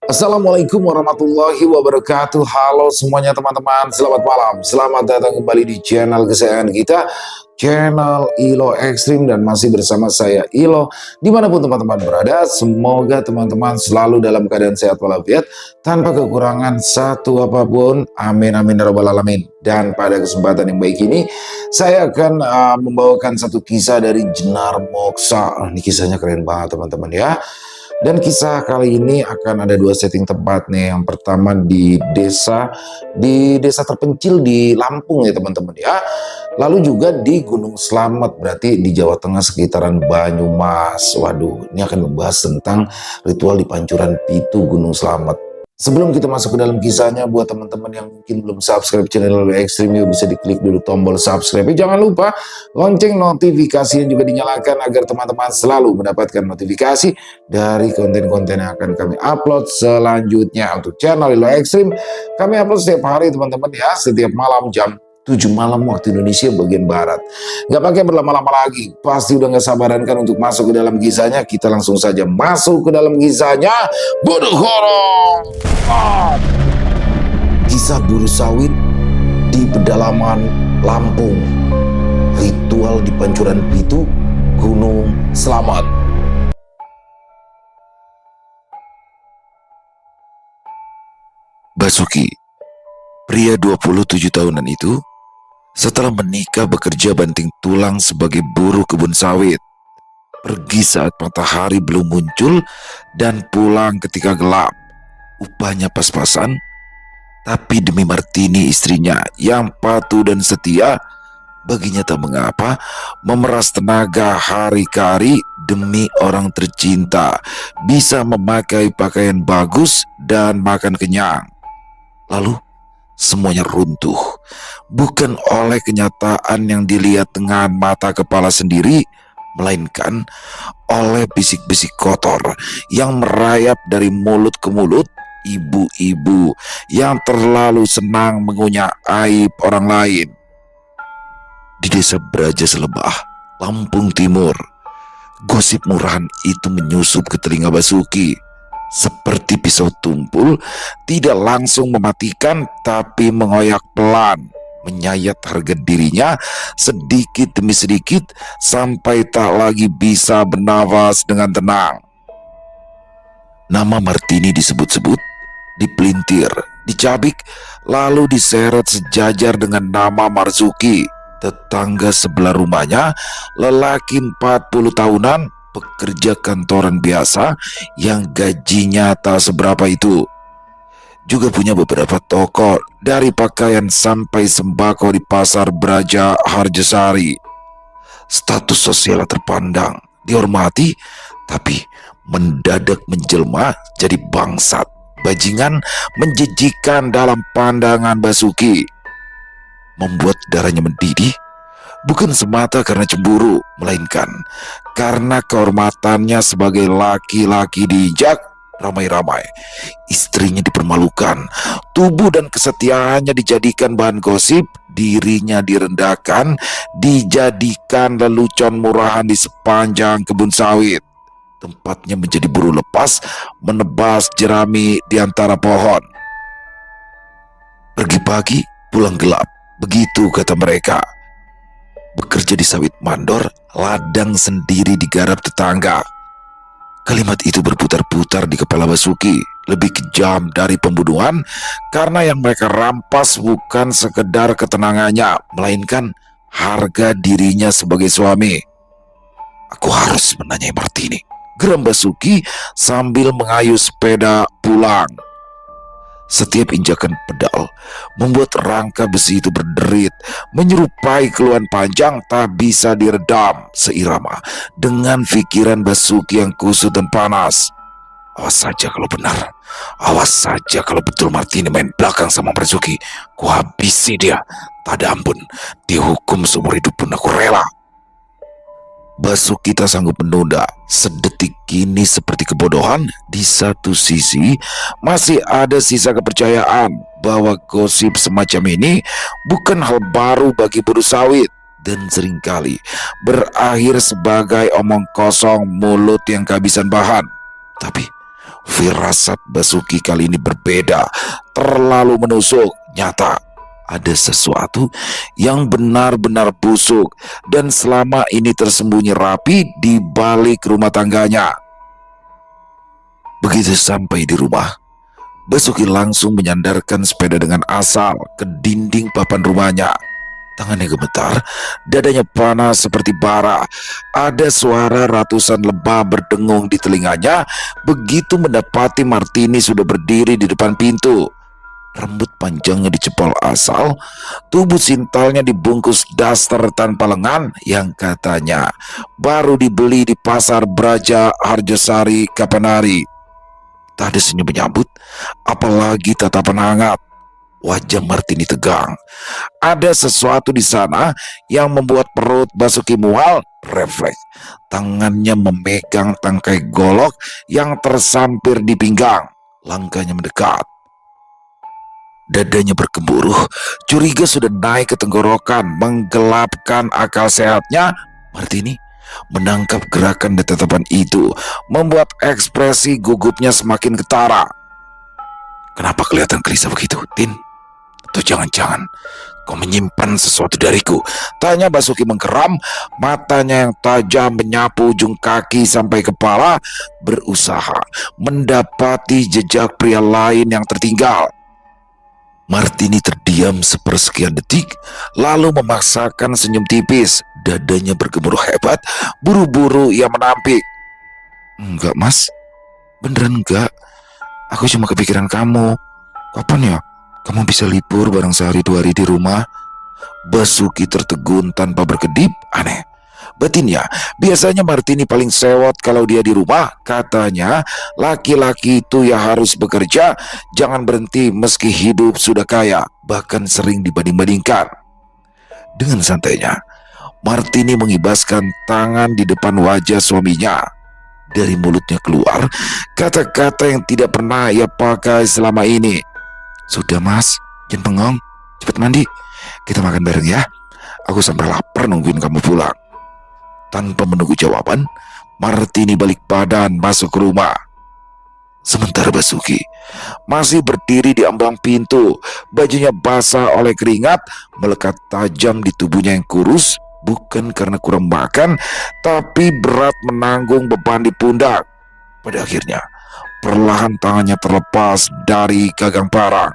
Assalamualaikum warahmatullahi wabarakatuh. Halo semuanya teman-teman, selamat malam. Selamat datang kembali di channel kesayangan kita, channel Ilo Ekstrim, dan masih bersama saya Ilo. Dimanapun teman-teman berada, semoga teman-teman selalu dalam keadaan sehat walafiat, tanpa kekurangan satu apapun. Amin amin ya rabbal alamin. Dan pada kesempatan yang baik ini, saya akan membawakan satu kisah dari Jenar Moksa. Ini kisahnya keren banget teman-teman ya. Dan kisah kali ini akan ada dua setting tempat nih. Yang pertama di desa terpencil di Lampung ya teman-teman ya. Lalu juga di Gunung Slamet, berarti di Jawa Tengah sekitaran Banyumas. Waduh, ini akan membahas tentang ritual di Pancuran Pitu Gunung Slamet. Sebelum kita masuk ke dalam kisahnya, buat teman-teman yang mungkin belum subscribe channel Ilo Ekstrim, yuk bisa diklik dulu tombol subscribe. Jangan lupa lonceng notifikasinya juga dinyalakan agar teman-teman selalu mendapatkan notifikasi dari konten-konten yang akan kami upload selanjutnya. Untuk channel Ilo Ekstrim, kami upload setiap hari teman-teman ya, setiap malam jam 7 malam waktu Indonesia bagian Barat. Gak pakai berlama-lama lagi, pasti udah gak sabaran kan untuk masuk ke dalam kisahnya. Kita langsung saja masuk ke dalam kisahnya. Bodoh horor. Kisah buru sawit di pedalaman Lampung. Ritual di Pancuran Pitu Gunung Slamet. Basuki, pria 27 tahunan itu, setelah menikah bekerja banting tulang sebagai buruh kebun sawit. Pergi saat matahari belum muncul dan pulang ketika gelap. Upahnya pas-pasan, tapi demi Martini istrinya yang patuh dan setia, baginya tak mengapa memeras tenaga hari ke hari demi orang tercinta, bisa memakai pakaian bagus dan makan kenyang. Lalu semuanya runtuh, bukan oleh kenyataan yang dilihat dengan mata kepala sendiri, melainkan oleh bisik-bisik kotor yang merayap dari mulut ke mulut ibu-ibu yang terlalu senang mengunyah aib orang lain. Di desa Braja Selebah, Lampung Timur, gosip murahan itu menyusup ke telinga Basuki. Seperti pisau tumpul, tidak langsung mematikan tapi mengoyak pelan, menyayat harga dirinya sedikit demi sedikit sampai tak lagi bisa bernafas dengan tenang. Nama Martini disebut-sebut, dipelintir, dicabik, lalu diseret sejajar dengan nama Marzuki. Tetangga sebelah rumahnya, lelaki 40 tahunan, pekerja kantoran biasa yang gajinya tak seberapa itu. Juga punya beberapa toko, dari pakaian sampai sembako di pasar Braja Harjasari. Status sosial terpandang, dihormati, tapi mendadak menjelma jadi bangsat, bajingan, menjijikan dalam pandangan Basuki. Membuat darahnya mendidih, bukan semata karena cemburu, melainkan karena kehormatannya sebagai laki-laki diinjak ramai-ramai. Istrinya dipermalukan, tubuh dan kesetiaannya dijadikan bahan gosip, dirinya direndahkan, dijadikan lelucon murahan di sepanjang kebun sawit. Tempatnya menjadi buruh lepas, menebas jerami di antara pohon. Pergi pagi, pulang gelap, begitu kata mereka. Bekerja di sawit mandor, ladang sendiri digarap tetangga. Kalimat itu berputar-putar di kepala Basuki, lebih kejam dari pembunuhan, karena yang mereka rampas bukan sekedar ketenangannya, melainkan harga dirinya sebagai suami. Aku harus menanyai Martini, geram Basuki sambil mengayuh sepeda pulang. Setiap injakan pedal membuat rangka besi itu berderit, menyerupai keluhan panjang tak bisa diredam, seirama dengan pikiran Basuki yang kusut dan panas. Awas saja kalau benar, awas saja kalau betul Martini main belakang sama Basuki, ku habisi dia, tak ada ampun, dihukum seumur hidup pun aku rela. Basuki tak sanggup menunda. Sedetik kini seperti kebodohan. Di satu sisi masih ada sisa kepercayaan bahwa gosip semacam ini bukan hal baru bagi buruh sawit, dan seringkali berakhir sebagai omong kosong mulut yang kehabisan bahan. Tapi Firasat Basuki kali ini berbeda, terlalu menusuk. Nyata, ada sesuatu yang benar-benar busuk dan selama ini tersembunyi rapi di balik rumah tangganya. Begitu sampai di rumah, Basuki langsung menyandarkan sepeda dengan asal ke dinding papan rumahnya. Tangannya gemetar, dadanya panas seperti bara. Ada suara ratusan lebah berdengung di telinganya begitu mendapati Martini sudah berdiri di depan pintu. Rambut panjangnya dicepol asal, tubuh sintalnya dibungkus daster tanpa lengan yang katanya baru dibeli di pasar Braja Harjosari Kapanari. Tak ada senyum menyambut, apalagi tatapan hangat. Wajah Martini tegang. Ada sesuatu di sana yang membuat perut Basuki mual. Refleks, tangannya memegang tangkai golok yang tersampir di pinggang. Langkahnya mendekat. Dadanya bergemuruh, curiga sudah naik ke tenggorokan, menggelapkan akal sehatnya. Martini menangkap gerakan dan tatapan itu, membuat ekspresi gugupnya semakin ketara. Kenapa kelihatan gelisah begitu, Tin? Atau jangan-jangan kau menyimpan sesuatu dariku? Tanya Basuki mengkeram, matanya yang tajam menyapu ujung kaki sampai kepala, berusaha mendapati jejak pria lain yang tertinggal. Martini terdiam sepersekian detik, lalu memaksakan senyum tipis. Dadanya bergemuruh hebat, buru-buru ia menampik. Enggak mas, beneran enggak. Aku cuma kepikiran kamu. Kapan ya kamu bisa libur bareng sehari 2 hari di rumah? Basuki tertegun tanpa berkedip. Aneh, batinnya biasanya Martini paling sewot kalau dia di rumah. Katanya laki-laki itu ya harus bekerja, jangan berhenti meski hidup sudah kaya, bahkan sering dibanding-bandingkan. Dengan santainya Martini mengibaskan tangan di depan wajah suaminya. Dari mulutnya keluar kata-kata yang tidak pernah ia pakai selama ini. Sudah mas, jangan bengong, cepat mandi, kita makan bareng ya. Aku sampai lapar nungguin kamu pulang. Tanpa menunggu jawaban, Martini balik badan masuk ke rumah. Sementara Basuki masih berdiri di ambang pintu, bajunya basah oleh keringat, melekat tajam di tubuhnya yang kurus, bukan karena kurang makan, tapi berat menanggung beban di pundak. Pada akhirnya, perlahan tangannya terlepas dari gagang parang.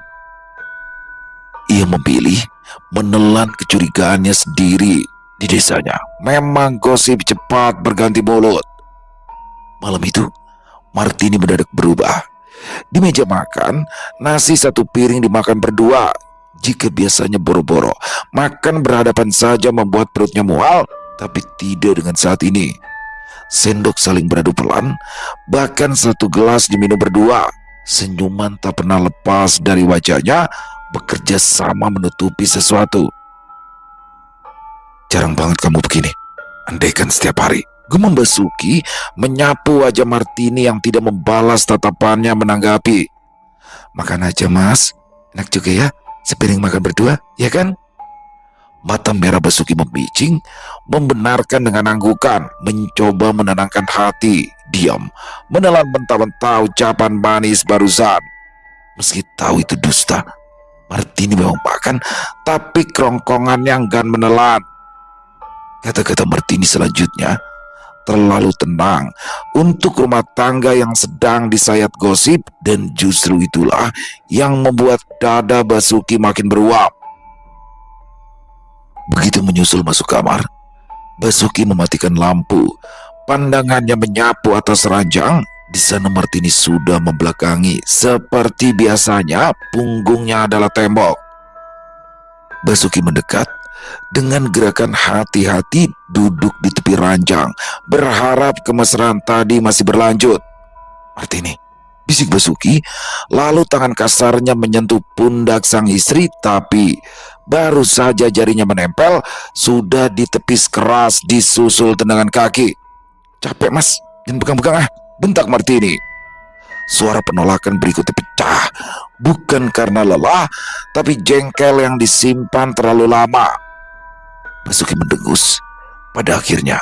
Ia memilih menelan kecurigaannya sendiri. Di desanya memang gosip cepat berganti mulut. Malam itu Martini mendadak berubah. Di meja makan, nasi satu piring dimakan berdua. Jika biasanya boro-boro makan berhadapan saja membuat perutnya mual, tapi tidak dengan saat ini. Sendok saling beradu pelan, bahkan satu gelas diminum berdua. Senyuman tak pernah lepas dari wajahnya, bekerja sama menutupi sesuatu. Jarang banget kamu begini, andaikan setiap hari. Gumam Basuki menyapu wajah Martini yang tidak membalas tatapannya menanggapi. Makan aja mas, enak juga ya, sepiring makan berdua, ya kan? Mata merah Basuki memicing, membenarkan dengan anggukan, mencoba menenangkan hati. Diam, menelan mentah-mentah ucapan manis barusan. Meski tahu itu dusta, Martini memang makan, tapi kerongkongannya enggan menelan. Kata-kata Martini selanjutnya terlalu tenang untuk rumah tangga yang sedang disayat gosip, dan justru itulah yang membuat dada Basuki makin beruap. Begitu menyusul masuk kamar, Basuki mematikan lampu. Pandangannya menyapu atas ranjang. Di sana Martini sudah membelakangi. Seperti biasanya, punggungnya adalah tembok. Basuki mendekat dengan gerakan hati-hati, duduk di tepi ranjang, berharap kemesraan tadi masih berlanjut. Martini, bisik Basuki, lalu tangan kasarnya menyentuh pundak sang istri, tapi baru saja jarinya menempel, sudah ditepis keras disusul tendangan kaki. Capek mas, jangan pegang-pegang ah, bentak Martini. Suara penolakan berikutnya pecah, bukan karena lelah, tapi jengkel yang disimpan terlalu lama. Basuki mendengus. Pada akhirnya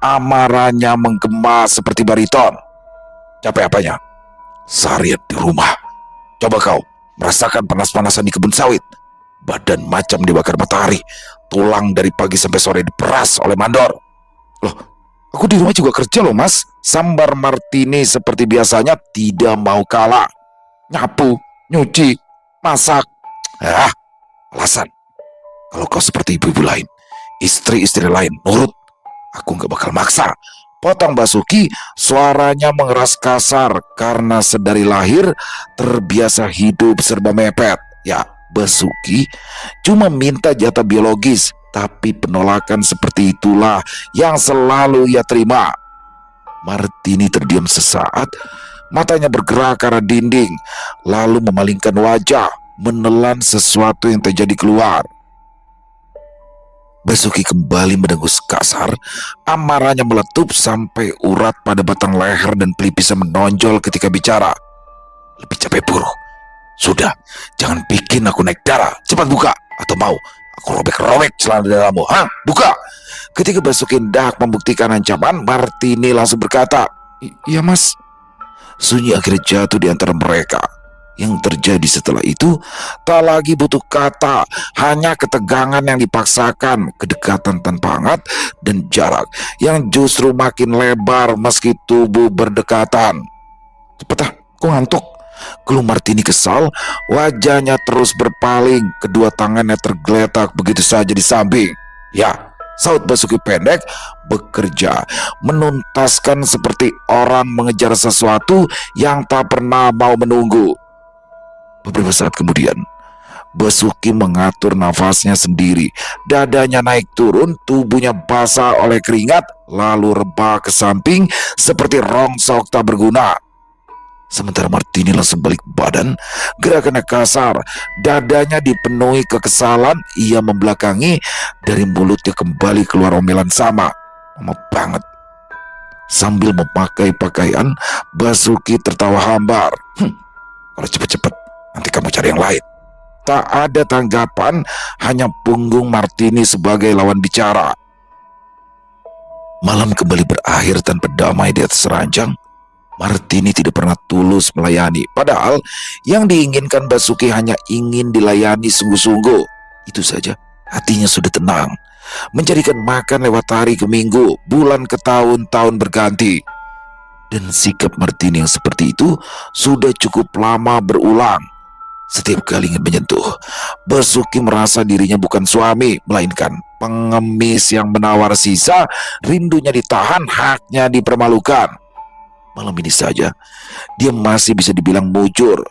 amarahnya menggema seperti bariton. Capek apanya? Seharian di rumah. Coba kau merasakan panas-panasan di kebun sawit. Badan macam dibakar matahari. Tulang dari pagi sampai sore diperas oleh mandor. Loh, aku di rumah juga kerja loh mas. Sambar Martini seperti biasanya tidak mau kalah. Nyapu, nyuci, masak. Alasan. Kalau kau seperti ibu-ibu lain, istri-istri lain nurut, aku gak bakal maksa. Potong Basuki, suaranya mengeras kasar karena sedari lahir terbiasa hidup serba mepet. Ya, Basuki cuma minta jatah biologis, tapi penolakan seperti itulah yang selalu ia terima. Martini terdiam sesaat, matanya bergerak ke arah dinding, lalu memalingkan wajah, menelan sesuatu yang terjadi keluar. Basuki kembali mendengus kasar, amarahnya meletup sampai urat pada batang leher dan pelipisnya menonjol ketika bicara. Lebih capek buruh. Sudah, jangan bikin aku naik darah. Cepat buka, atau mau aku robek-robek celana dalammu. Buka! Ketika Basuki hendak membuktikan ancaman, Martini langsung berkata, "Iya mas." Sunyi akhirnya jatuh di antara mereka. Yang terjadi setelah itu tak lagi butuh kata, hanya ketegangan yang dipaksakan, kedekatan tanpa hangat, dan jarak yang justru makin lebar meski tubuh berdekatan. "Cepat aku ngantuk." Keluh Martini kesal, wajahnya terus berpaling, kedua tangannya tergeletak begitu saja di samping. "Ya," saut Basuki pendek, "bekerja, menuntaskan seperti orang mengejar sesuatu yang tak pernah mau menunggu." Beberapa saat kemudian, Basuki mengatur nafasnya sendiri. Dadanya naik turun, tubuhnya basah oleh keringat, lalu rebah ke samping seperti rongsok tak berguna. Sementara Martini langsung balik badan, gerakannya kasar, dadanya dipenuhi kekesalan. Ia membelakangi, dari mulutnya kembali keluar omelan sama. "Lama banget." Sambil memakai pakaian, Basuki tertawa hambar. "Kalau cepet-cepet, nanti kamu cari yang lain." Tak ada tanggapan, hanya punggung Martini sebagai lawan bicara. Malam kembali berakhir tanpa damai di atas ranjang. Martini tidak pernah tulus melayani, padahal yang diinginkan Basuki hanya ingin dilayani sungguh-sungguh. Itu saja, hatinya sudah tenang. Mencarikan makan lewat hari ke minggu, bulan ke tahun, tahun berganti. Dan sikap Martini yang seperti itu sudah cukup lama berulang. Setiap kali ingin menyentuh, Basuki merasa dirinya bukan suami, melainkan pengemis yang menawar sisa, rindunya ditahan, haknya dipermalukan. Malam ini saja, dia masih bisa dibilang mujur.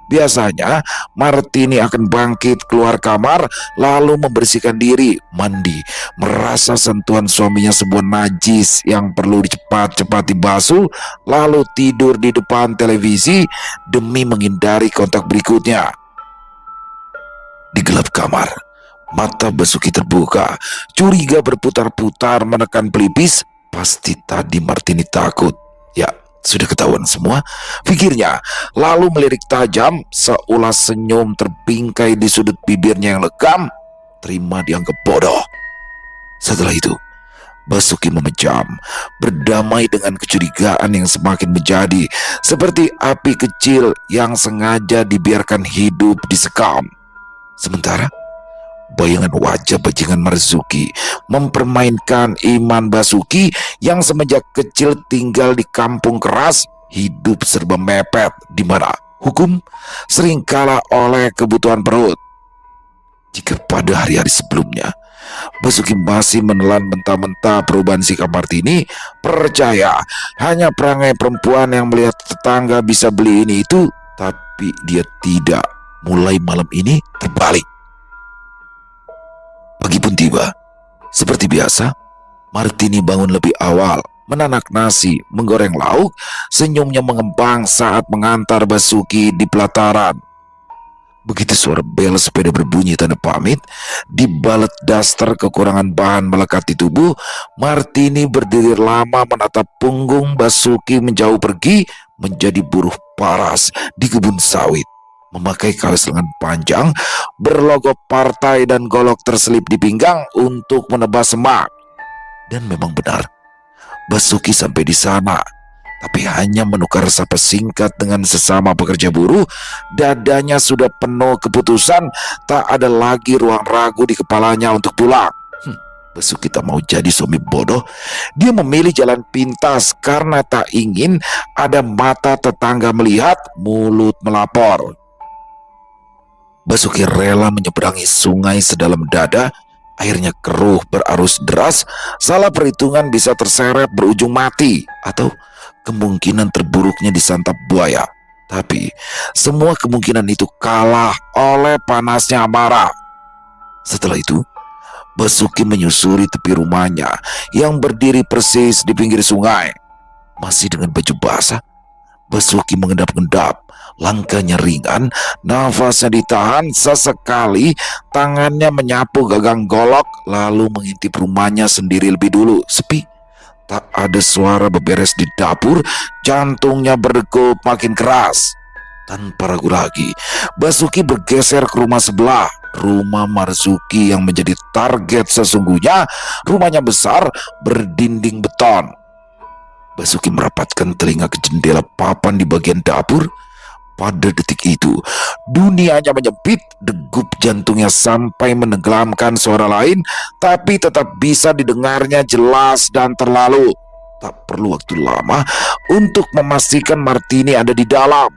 Biasanya, Martini akan bangkit keluar kamar, lalu membersihkan diri, mandi, merasa sentuhan suaminya sebuah najis yang perlu cepat-cepat dibasuh, lalu tidur di depan televisi demi menghindari kontak berikutnya. Di gelap kamar, mata Basuki terbuka, curiga berputar-putar menekan pelipis. Pasti tadi Martini takut. Ya, sudah ketahuan semua, pikirnya, lalu melirik tajam, seulas senyum terbingkai di sudut bibirnya yang legam. Terima dianggap bodoh. Setelah itu, Basuki memejam, berdamai dengan kecurigaan yang semakin menjadi, seperti api kecil yang sengaja dibiarkan hidup disekam. Sementara, bayangan wajah bajingan Marzuki mempermainkan iman Basuki yang semenjak kecil tinggal di kampung keras, hidup serba mepet, di mana hukum sering kalah oleh kebutuhan perut. Jika pada hari-hari sebelumnya Basuki masih menelan mentah-mentah perubahan sikap Martini, percaya hanya perangai perempuan yang melihat tetangga bisa beli ini itu, tapi dia tidak. Mulai malam ini terbalik. Pagi pun tiba. Seperti biasa, Martini bangun lebih awal, menanak nasi, menggoreng lauk, senyumnya mengembang saat mengantar Basuki di pelataran. Begitu suara bel sepeda berbunyi tanda pamit, dibalet daster kekurangan bahan melekat di tubuh, Martini berdiri lama menatap punggung Basuki menjauh pergi menjadi buruh paras di kebun sawit. Memakai kaos lengan panjang, berlogo partai dan golok terselip di pinggang untuk menebas semak. Dan memang benar, Basuki sampai di sana. Tapi hanya menukar sapa singkat dengan sesama pekerja buruh, dadanya sudah penuh keputusan, tak ada lagi ruang ragu di kepalanya untuk pulang. Basuki tak mau jadi suami bodoh. Dia memilih jalan pintas karena tak ingin ada mata tetangga melihat, mulut melapor. Basuki rela menyeberangi sungai sedalam dada. Airnya keruh berarus deras, salah perhitungan bisa terseret berujung mati, atau kemungkinan terburuknya disantap buaya. Tapi semua kemungkinan itu kalah oleh panasnya amarah. Setelah itu, Basuki menyusuri tepi rumahnya yang berdiri persis di pinggir sungai. Masih dengan baju basah, Basuki mengendap-endap. Langkahnya ringan, nafasnya ditahan, sesekali tangannya menyapu gagang golok, lalu mengintip rumahnya sendiri lebih dulu. Sepi, tak ada suara beberes di dapur, jantungnya berdegup makin keras. Tanpa ragu lagi, Basuki bergeser ke rumah sebelah. Rumah Marzuki yang menjadi target sesungguhnya. Rumahnya besar, berdinding beton. Basuki merapatkan telinga ke jendela papan di bagian dapur. Pada detik itu, dunianya menyempit, degup jantungnya sampai menenggelamkan suara lain, tapi tetap bisa didengarnya jelas dan terlalu. Tak perlu waktu lama untuk memastikan Martini ada di dalam.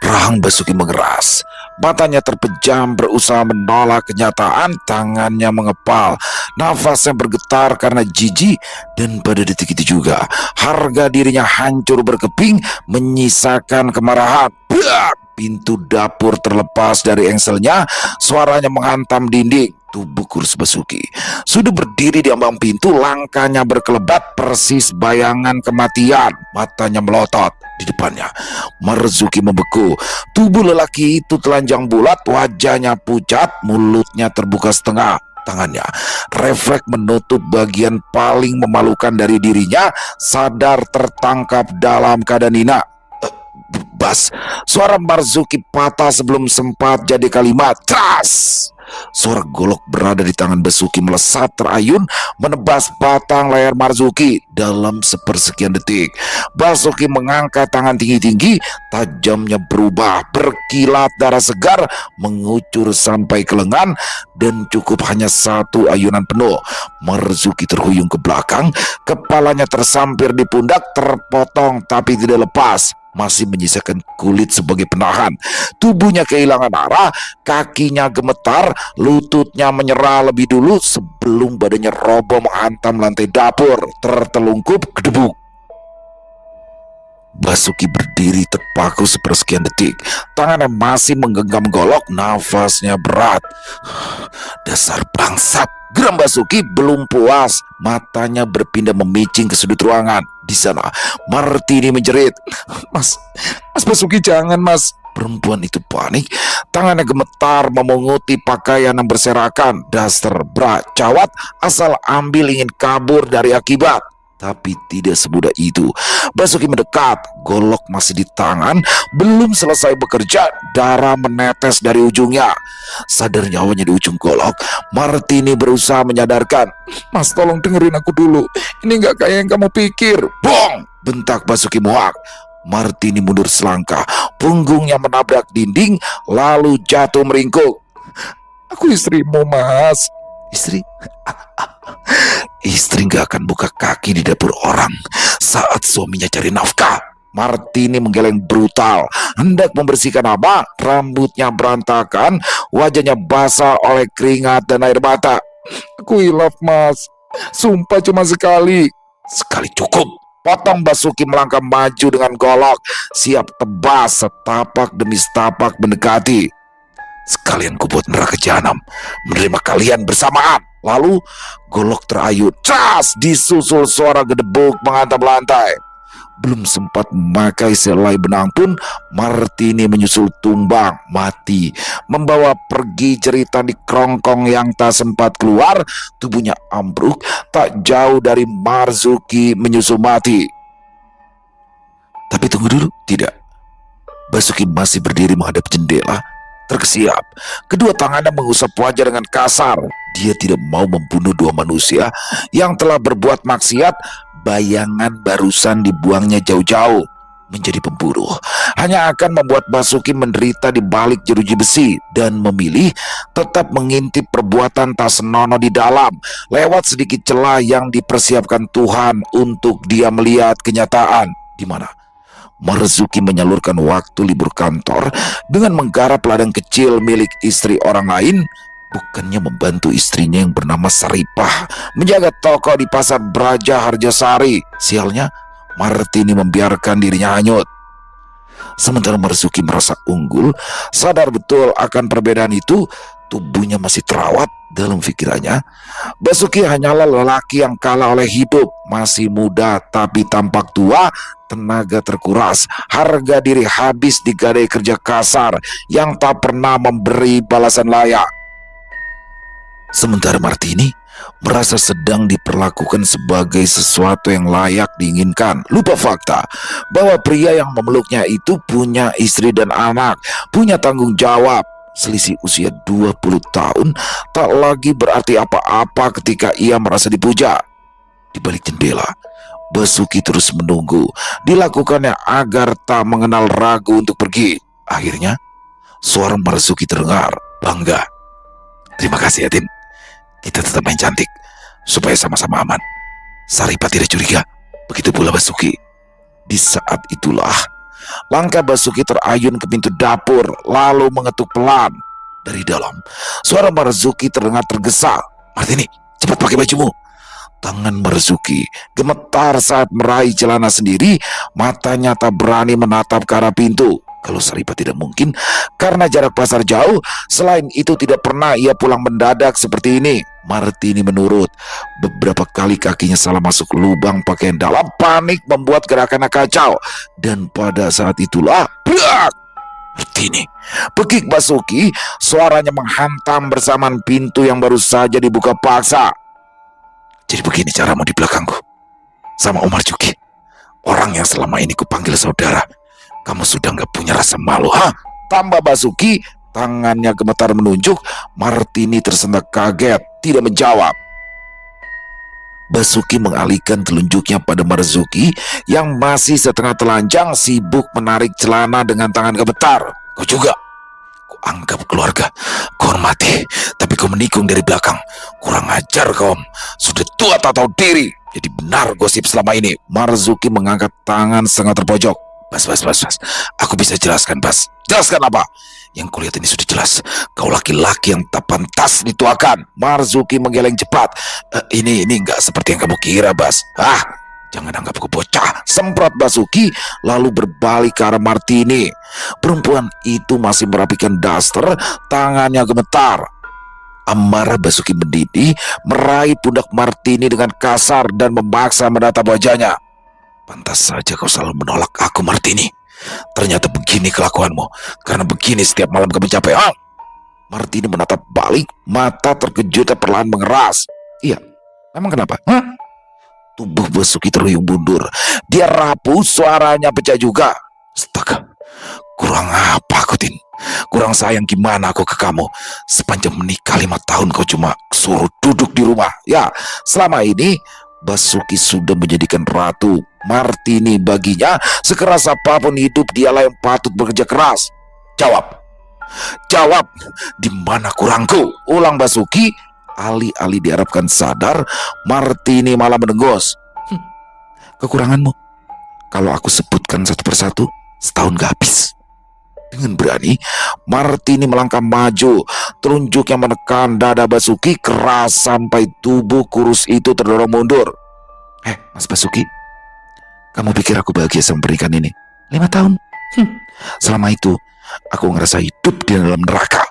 Rahang Basuki mengeras, matanya terpejam berusaha menolak kenyataan, tangannya mengepal, nafasnya bergetar karena jijik, dan pada detik itu juga harga dirinya hancur berkeping, menyisakan kemarahan. Pintu dapur terlepas dari engselnya, suaranya menghantam dinding. Tubuh kurus Basuki sudah berdiri di ambang pintu, langkahnya berkelebat persis bayangan kematian. Matanya melotot. Di depannya Marzuki membeku. Tubuh lelaki itu telanjang bulat, wajahnya pucat, mulutnya terbuka setengah. Tangannya refleks menutup bagian paling memalukan dari dirinya, sadar tertangkap dalam keadaan hina. Bas, suara Marzuki patah sebelum sempat jadi kalimat. Tras! Suara golok berada di tangan Basuki melesat terayun, menebas batang leher Marzuki dalam sepersekian detik. Basuki mengangkat tangan tinggi-tinggi, tajamnya berubah, berkilat darah segar, mengucur sampai ke lengan, dan cukup hanya satu ayunan penuh. Marzuki terhuyung ke belakang, kepalanya tersampir di pundak, terpotong tapi tidak lepas. Masih menyisakan kulit sebagai penahan. Tubuhnya kehilangan arah, kakinya gemetar, lututnya menyerah lebih dulu sebelum badannya roboh menghantam lantai dapur, tertelungkup kedebuk. Basuki berdiri terpaku sepersekian detik, tangannya masih menggenggam golok, nafasnya berat. Dasar bangsat, geram Basuki belum puas, matanya berpindah memicing ke sudut ruangan. Di sana Martini menjerit, Mas Basuki jangan mas. Perempuan itu panik, tangannya gemetar memunguti pakaian yang berserakan. Dasar cawat, asal ambil ingin kabur dari akibat. Tapi tidak semudah itu. Basuki mendekat, golok masih di tangan, belum selesai bekerja, darah menetes dari ujungnya. Sadar nyawanya di ujung golok, Martini berusaha menyadarkan. Mas tolong dengerin aku dulu, ini gak kayak yang kamu pikir. Bong! Bentak Basuki muak. Martini mundur selangkah, punggungnya menabrak dinding, lalu jatuh meringkuk. Aku istrimu mas. Istri? Istri gak akan buka kaki di dapur orang saat suaminya cari nafkah. Martini menggeleng brutal, hendak membersihkan apa, rambutnya berantakan, wajahnya basah oleh keringat dan air mata. Aku hilaf mas, sumpah cuma sekali. Sekali cukup. Potong Basuki melangkah maju dengan golok, siap tebas setapak demi setapak mendekati. Sekalian kubuat neraka jahanam menerima kalian bersamaan. Lalu golok terayun, cas, disusul suara gedebuk menghantam lantai. Belum sempat memakai selai benang pun Martini menyusul tumbang mati, membawa pergi jeritan di kerongkong yang tak sempat keluar. Tubuhnya ambruk tak jauh dari Marzuki menyusul mati. Tapi tunggu dulu, tidak. Basuki masih berdiri menghadap jendela, terkesiap. Kedua tangannya mengusap wajah dengan kasar. Dia tidak mau membunuh dua manusia yang telah berbuat maksiat bayangan barusan dibuangnya jauh-jauh menjadi pemburu hanya akan membuat Basuki menderita di balik jeruji besi dan memilih tetap mengintip perbuatan tak senonoh di dalam lewat sedikit celah yang dipersiapkan Tuhan untuk dia melihat kenyataan di mana Marzuki menyalurkan waktu libur kantor dengan menggarap ladang kecil milik istri orang lain, bukannya membantu istrinya yang bernama Saripah menjaga toko di pasar Braja Harjasari. Sialnya, Martini membiarkan dirinya hanyut. Sementara Marzuki merasa unggul, sadar betul akan perbedaan itu, tubuhnya masih terawat. Dalam pikirannya, Basuki hanyalah lelaki yang kalah oleh hidup, masih muda tapi tampak tua, tenaga terkuras, harga diri habis di gadai kerja kasar yang tak pernah memberi balasan layak. Sementara Martini merasa sedang diperlakukan sebagai sesuatu yang layak diinginkan. Lupa fakta bahwa pria yang memeluknya itu punya istri dan anak, punya tanggung jawab. Selisih usia 20 tahun tak lagi berarti apa-apa ketika ia merasa dipuja. Di balik jendela, Basuki terus menunggu dilakukannya agar tak mengenal ragu untuk pergi. Akhirnya, suara Marzuki terdengar bangga. Terima kasih ya, Tin. Kita tetap main cantik supaya sama-sama aman. Saripah tidak curiga, begitu pula Basuki. Di saat itulah langkah Basuki terayun ke pintu dapur lalu mengetuk pelan. Dari dalam, suara Marzuki terdengar tergesa. Martini, cepat pakai bajumu. Tangan Marzuki gemetar saat meraih celana sendiri, matanya tak berani menatap ke arah pintu. Kalau Saripah tidak mungkin karena jarak pasar jauh. Selain itu tidak pernah ia pulang mendadak seperti ini. Martini menurut. Beberapa kali kakinya salah masuk lubang pakaian dalam, panik membuat gerakannya kacau. Dan pada saat itulah brak! Martini, pekik Basuki, suaranya menghantam bersamaan pintu yang baru saja dibuka paksa. Jadi begini caramu di belakangku sama Omar Juki, orang yang selama ini kupanggil saudara. Kamu sudah gak punya rasa malu, ha? Tambah Basuki, tangannya gemetar menunjuk. Martini tersentak kaget, tidak menjawab. Basuki mengalihkan telunjuknya pada Marzuki yang masih setengah telanjang sibuk menarik celana dengan tangan gemetar. Kau juga? Kau anggap keluarga, kau hormati, tapi kau menikung dari belakang. Kurang ajar kau, sudah tua tak tahu diri. Jadi benar gosip selama ini. Marzuki mengangkat tangan setengah terpojok. Bas. Aku bisa jelaskan, Bas. Jelaskan apa? Yang kulihat ini sudah jelas. Kau laki-laki yang tak pantas dituakan. Marzuki menggeleng cepat. Ini nggak seperti yang kamu kira, Bas. Jangan anggap aku bocah. Semprot Basuki lalu berbalik ke arah Martini. Perempuan itu masih merapikan daster, tangannya gemetar. Amarah Basuki mendidih, meraih pundak Martini dengan kasar dan memaksa menatap wajahnya. Pantas saja kau selalu menolak aku, Martini. Ternyata begini kelakuanmu. Karena begini setiap malam kamu capek. Martini menatap balik, mata terkejut perlahan mengeras. Iya, memang kenapa? Tubuh Basuki terhuyung mundur. Dia rapuh, suaranya pecah juga. Astaga, kurang apa aku, Tin? Kurang sayang gimana aku ke kamu? Sepanjang menikah 5 tahun kau cuma suruh duduk di rumah. Ya, selama ini Basuki sudah menjadikan ratu Martini baginya. Sekeras apapun hidup, dialah yang patut bekerja keras. Jawab, di mana kurangku? Ulang Basuki. Alih-alih diharapkan sadar, Martini malah mendengus. Kekuranganmu, kalau aku sebutkan satu persatu, setahun gak habis. Dengan berani, Martini melangkah maju. Telunjuknya menekan dada Basuki keras sampai tubuh kurus itu terdorong mundur. Mas Basuki, kamu pikir aku bahagia sama pernikahan ini? 5 tahun? Selama itu, aku ngerasa hidup di dalam neraka.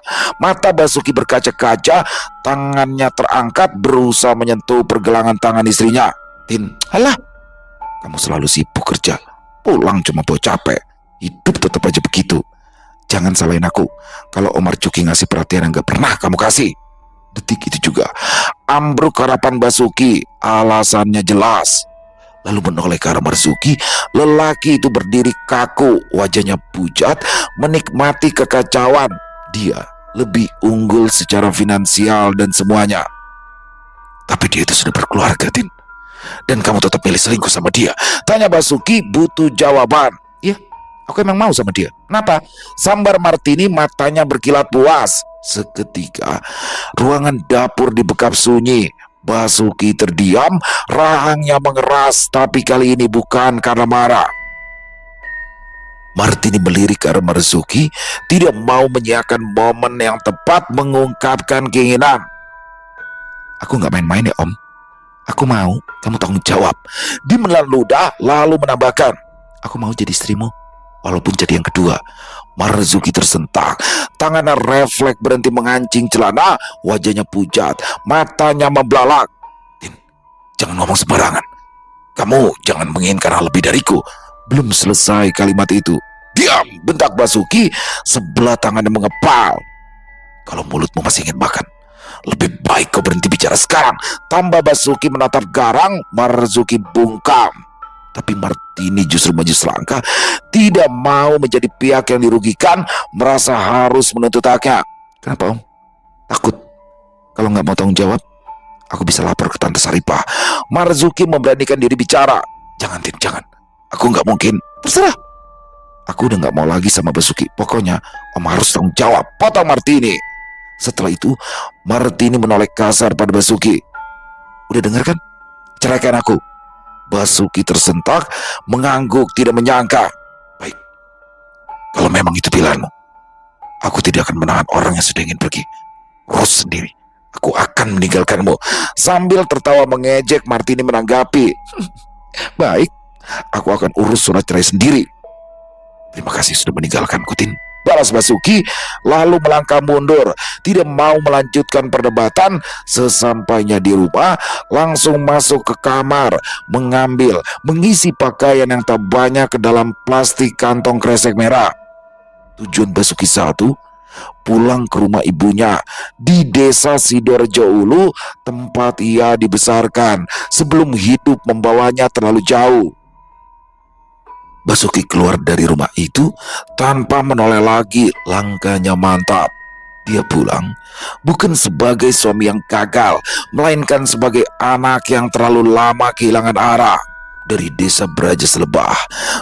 Mata Basuki berkaca-kaca, tangannya terangkat berusaha menyentuh pergelangan tangan istrinya. Tin, alah, kamu selalu sibuk kerja, pulang cuma bawa capek. Hidup tetap aja begitu. Jangan salahin aku kalau Omar Juki ngasih perhatian yang gak pernah kamu kasih. Detik itu juga ambruk harapan Basuki. Alasannya jelas. Lalu menoleh ke arah Marzuki. Lelaki itu berdiri kaku, wajahnya pucat, menikmati kekacauan. Dia lebih unggul secara finansial dan semuanya. Tapi dia itu sudah berkeluarga, Tin. Dan kamu tetap milih selingkuh sama dia? Tanya Basuki butuh jawaban. Iya, aku emang mau sama dia. Kenapa? Sambar Martini matanya berkilat puas. Seketika ruangan dapur dibekap sunyi. Basuki terdiam, rahangnya mengeras, tapi kali ini bukan karena marah. Martini melirik ke arah Marzuki, tidak mau menyiapkan momen yang tepat mengungkapkan keinginan. Aku nggak main-main ya, Om. Aku mau kamu tanggung jawab. Dia menelan ludah lalu menambahkan, aku mau jadi istrimu, walaupun jadi yang kedua. Marzuki tersentak, tangannya refleks berhenti mengancing celana, wajahnya pucat, matanya membelalak. Tin, jangan ngomong sembarangan. Kamu jangan menginginkan hal lebih dariku. Belum selesai kalimat itu, diam, bentak Basuki, sebelah tangannya mengepal. Kalau mulutmu masih ingin makan, lebih baik kau berhenti bicara sekarang. Tambah Basuki menatap garang. Marzuki bungkam, tapi Martini justru maju selangkah, tidak mau menjadi pihak yang dirugikan, merasa harus menuntut haknya. Kenapa, Om? Takut kalau nggak mau tanggung jawab, aku bisa lapor ke Tante Saripah. Marzuki memberanikan diri bicara. Jangan, Tin, jangan. Aku nggak mungkin. Terserah. Aku udah nggak mau lagi sama Basuki. Pokoknya Om harus tanggung jawab, potong Martini. Setelah itu Martini menoleh kasar pada Basuki. Udah dengar kan? Ceraikan aku. Basuki tersentak, mengangguk, tidak menyangka. Baik, kalau memang itu pilihanmu, aku tidak akan menahan orang yang sudah ingin pergi. Urus sendiri. Aku akan meninggalkanmu. Sambil tertawa mengejek, Martini menanggapi. Baik, aku akan urus surat cerai sendiri. Terima kasih sudah meninggalkanku, Tin, balas Basuki, lalu melangkah mundur, tidak mau melanjutkan perdebatan. Sesampainya di rumah, langsung masuk ke kamar, mengisi pakaian yang tak banyak ke dalam plastik kantong kresek merah. Tujuan Basuki satu, pulang ke rumah ibunya di desa Sidorejo Ulu, tempat ia dibesarkan, sebelum hidup membawanya terlalu jauh. Basuki keluar dari rumah itu tanpa menoleh lagi, langkahnya mantap. Dia pulang bukan sebagai suami yang gagal, melainkan sebagai anak yang terlalu lama kehilangan arah. Dari desa Braja Selebah,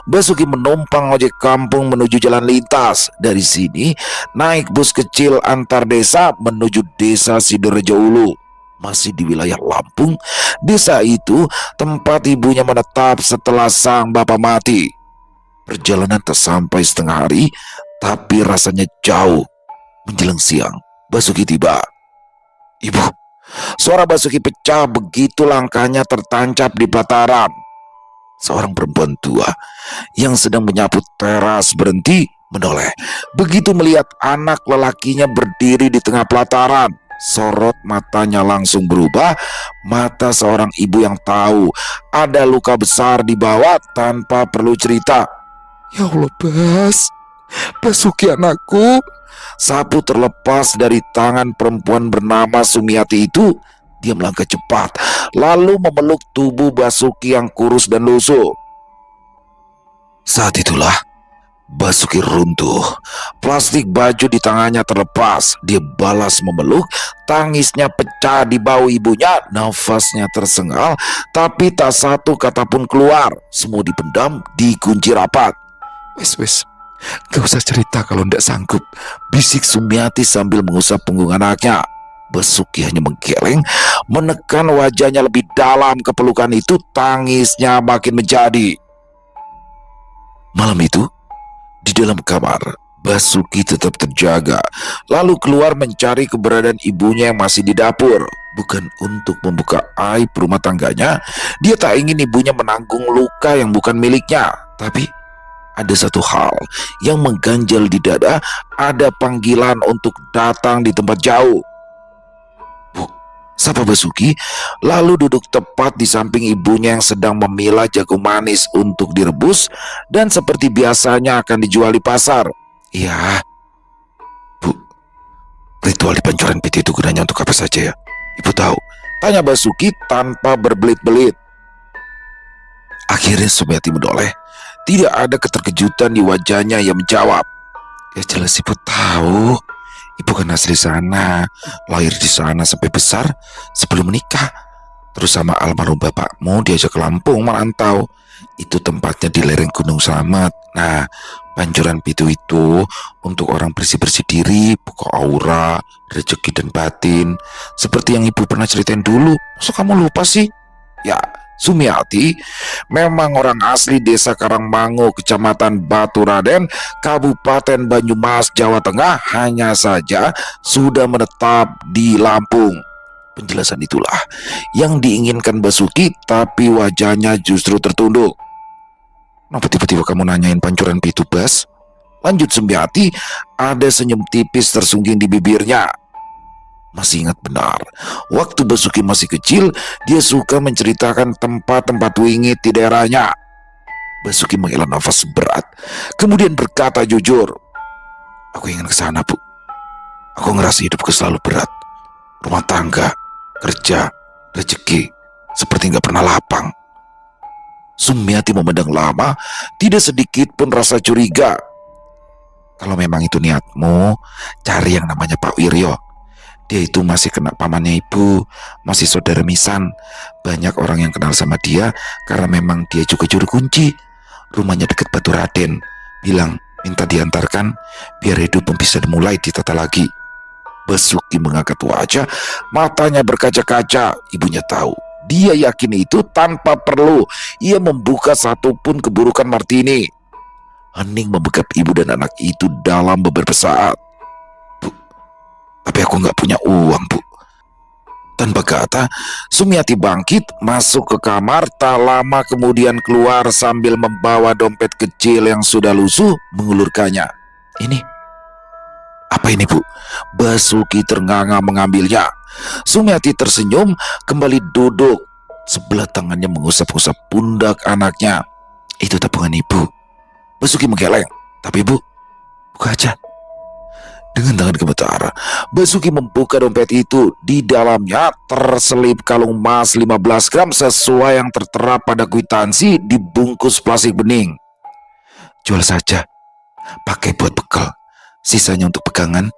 Basuki menumpang ojek kampung menuju jalan lintas. Dari sini naik bus kecil antar desa menuju desa Sidorejo Ulu. Masih di wilayah Lampung, desa itu tempat ibunya menetap setelah sang bapak mati. Perjalanan tak sampai setengah hari, tapi rasanya jauh. Menjelang siang, Basuki tiba. Ibu, suara Basuki pecah begitu langkahnya tertancap di pelataran. Seorang perempuan tua yang sedang menyapu teras berhenti menoleh. Begitu melihat anak lelakinya berdiri di tengah pelataran, sorot matanya langsung berubah. Mata seorang ibu yang tahu ada luka besar di bawah tanpa perlu cerita. Ya Allah, Basuki anakku. Sapu terlepas dari tangan perempuan bernama Sumiati itu. Dia melangkah cepat, lalu memeluk tubuh Basuki yang kurus dan lusuh. Saat itulah Basuki runtuh. Plastik baju di tangannya terlepas. Dia balas memeluk. Tangisnya pecah di bahu ibunya. Nafasnya tersengal, tapi tak satu kata pun keluar. Semua dipendam, dikunci rapat. Wes, gak usah cerita kalau ndak sanggup, bisik Sumiati sambil mengusap punggung anaknya. Basuki hanya menggeleng, menekan wajahnya lebih dalam ke pelukan itu. Tangisnya makin menjadi. Malam itu, di dalam kamar, Basuki tetap terjaga, lalu keluar mencari keberadaan ibunya yang masih di dapur. Bukan untuk membuka aib rumah tangganya, dia tak ingin ibunya menanggung luka yang bukan miliknya. Tapi ada satu hal yang mengganjal di dada. Ada panggilan untuk datang di tempat jauh. Bu, sapa Basuki, lalu duduk tepat di samping ibunya yang sedang memilah jagung manis untuk direbus dan seperti biasanya akan dijual di pasar. Iya, Bu, ritual di pancuran piti itu gunanya untuk apa saja ya? Ibu tahu? Tanya Basuki tanpa berbelit-belit. Akhirnya Sumiati menoleh. Tidak ada keterkejutan di wajahnya. Yang menjawab, ya jelas ibu tahu. Ibu kan asli sana, lahir di sana sampai besar sebelum menikah. Terus sama almarhum bapakmu diajak ke Lampung merantau. Itu tempatnya di lereng Gunung Slamet. Nah, Pancuran Pitu itu untuk orang bersih-bersih diri, buka aura, rezeki dan batin. Seperti yang ibu pernah ceritain dulu. Masa kamu lupa sih? Ya, Sumiati memang orang asli desa Karangmangu, kecamatan Baturaden, Kabupaten Banyumas, Jawa Tengah, hanya saja sudah menetap di Lampung. Penjelasan itulah yang diinginkan Basuki, tapi wajahnya justru tertunduk. Kenapa tiba-tiba kamu nanyain Pancuran Pitu, Bas? Lanjut Sumiati, ada senyum tipis tersungging di bibirnya. Masih ingat benar, waktu Basuki masih kecil, dia suka menceritakan tempat-tempat wingit di daerahnya. Basuki menghela nafas berat, kemudian berkata jujur, "Aku ingin ke sana, Bu. Aku ngerasa hidupku selalu berat. Rumah tangga, kerja, rezeki, seperti nggak pernah lapang." Sumiati memandang lama, tidak sedikit pun rasa curiga. Kalau memang itu niatmu, cari yang namanya Pak Wiryo. Dia itu masih kena pamannya ibu, masih saudara misan. Banyak orang yang kenal sama dia karena memang dia juga juru kunci. Rumahnya dekat Baturaden. Bilang minta diantarkan biar hidup bisa dimulai ditata lagi. Basuki mengangkat wajah, matanya berkaca-kaca. Ibunya tahu, dia yakin itu tanpa perlu ia membuka satupun keburukan Martini. Hening membekap ibu dan anak itu dalam beberapa saat. "Bu, tapi aku nggak punya uang, Bu." Tanpa kata, Sumiati bangkit, masuk ke kamar, tak lama kemudian keluar sambil membawa dompet kecil yang sudah lusuh, mengulurkannya. "Ini, apa ini, Bu?" Basuki ternganga mengambilnya. Sumiati tersenyum, kembali duduk. Sebelah tangannya mengusap-usap pundak anaknya. "Itu tabungan ibu." Basuki menggeleng. "Tapi Bu, buka aja." Dengan tangan gemetar, Basuki membuka dompet itu. Di dalamnya terselip kalung emas 15 gram sesuai yang tertera pada kwitansi dibungkus plastik bening. "Jual saja, pakai buat bekal. Sisanya untuk pegangan,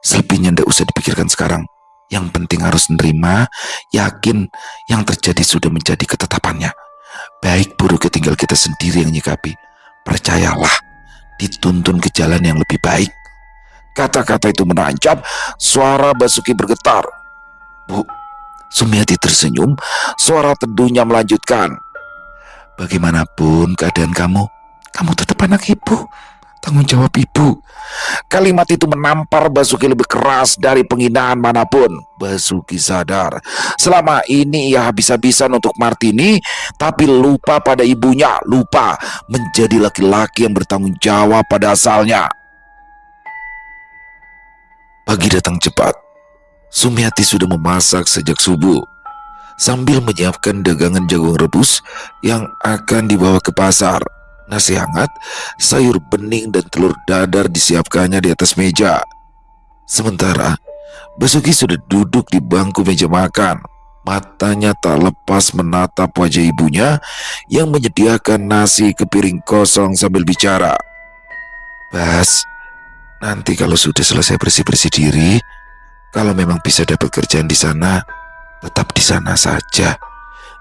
selebihnya ndak usah dipikirkan sekarang. Yang penting harus nerima, yakin yang terjadi sudah menjadi ketetapannya. Baik buruknya tinggal kita sendiri yang nyikapi. Percayalah, dituntun ke jalan yang lebih baik." Kata-kata itu menancap, suara Basuki bergetar. "Bu," Sumiati tersenyum, suara teduhnya melanjutkan, "Bagaimanapun keadaan kamu tetap anak ibu. Tanggung jawab ibu." Kalimat itu menampar Basuki lebih keras dari penghinaan manapun. Basuki sadar, selama ini ia habis-habisan untuk Martini, tapi lupa pada ibunya, lupa menjadi laki-laki yang bertanggung jawab pada asalnya. Pagi datang cepat. Sumiati sudah memasak sejak subuh, sambil menyiapkan dagangan jagung rebus yang akan dibawa ke pasar. Nasi hangat, sayur bening, dan telur dadar disiapkannya di atas meja. Sementara Basuki sudah duduk di bangku meja makan. Matanya tak lepas menatap wajah ibunya yang menyediakan nasi ke piring kosong sambil bicara. "Bas, nanti kalau sudah selesai bersih-bersih diri, kalau memang bisa dapat kerjaan di sana, tetap di sana saja.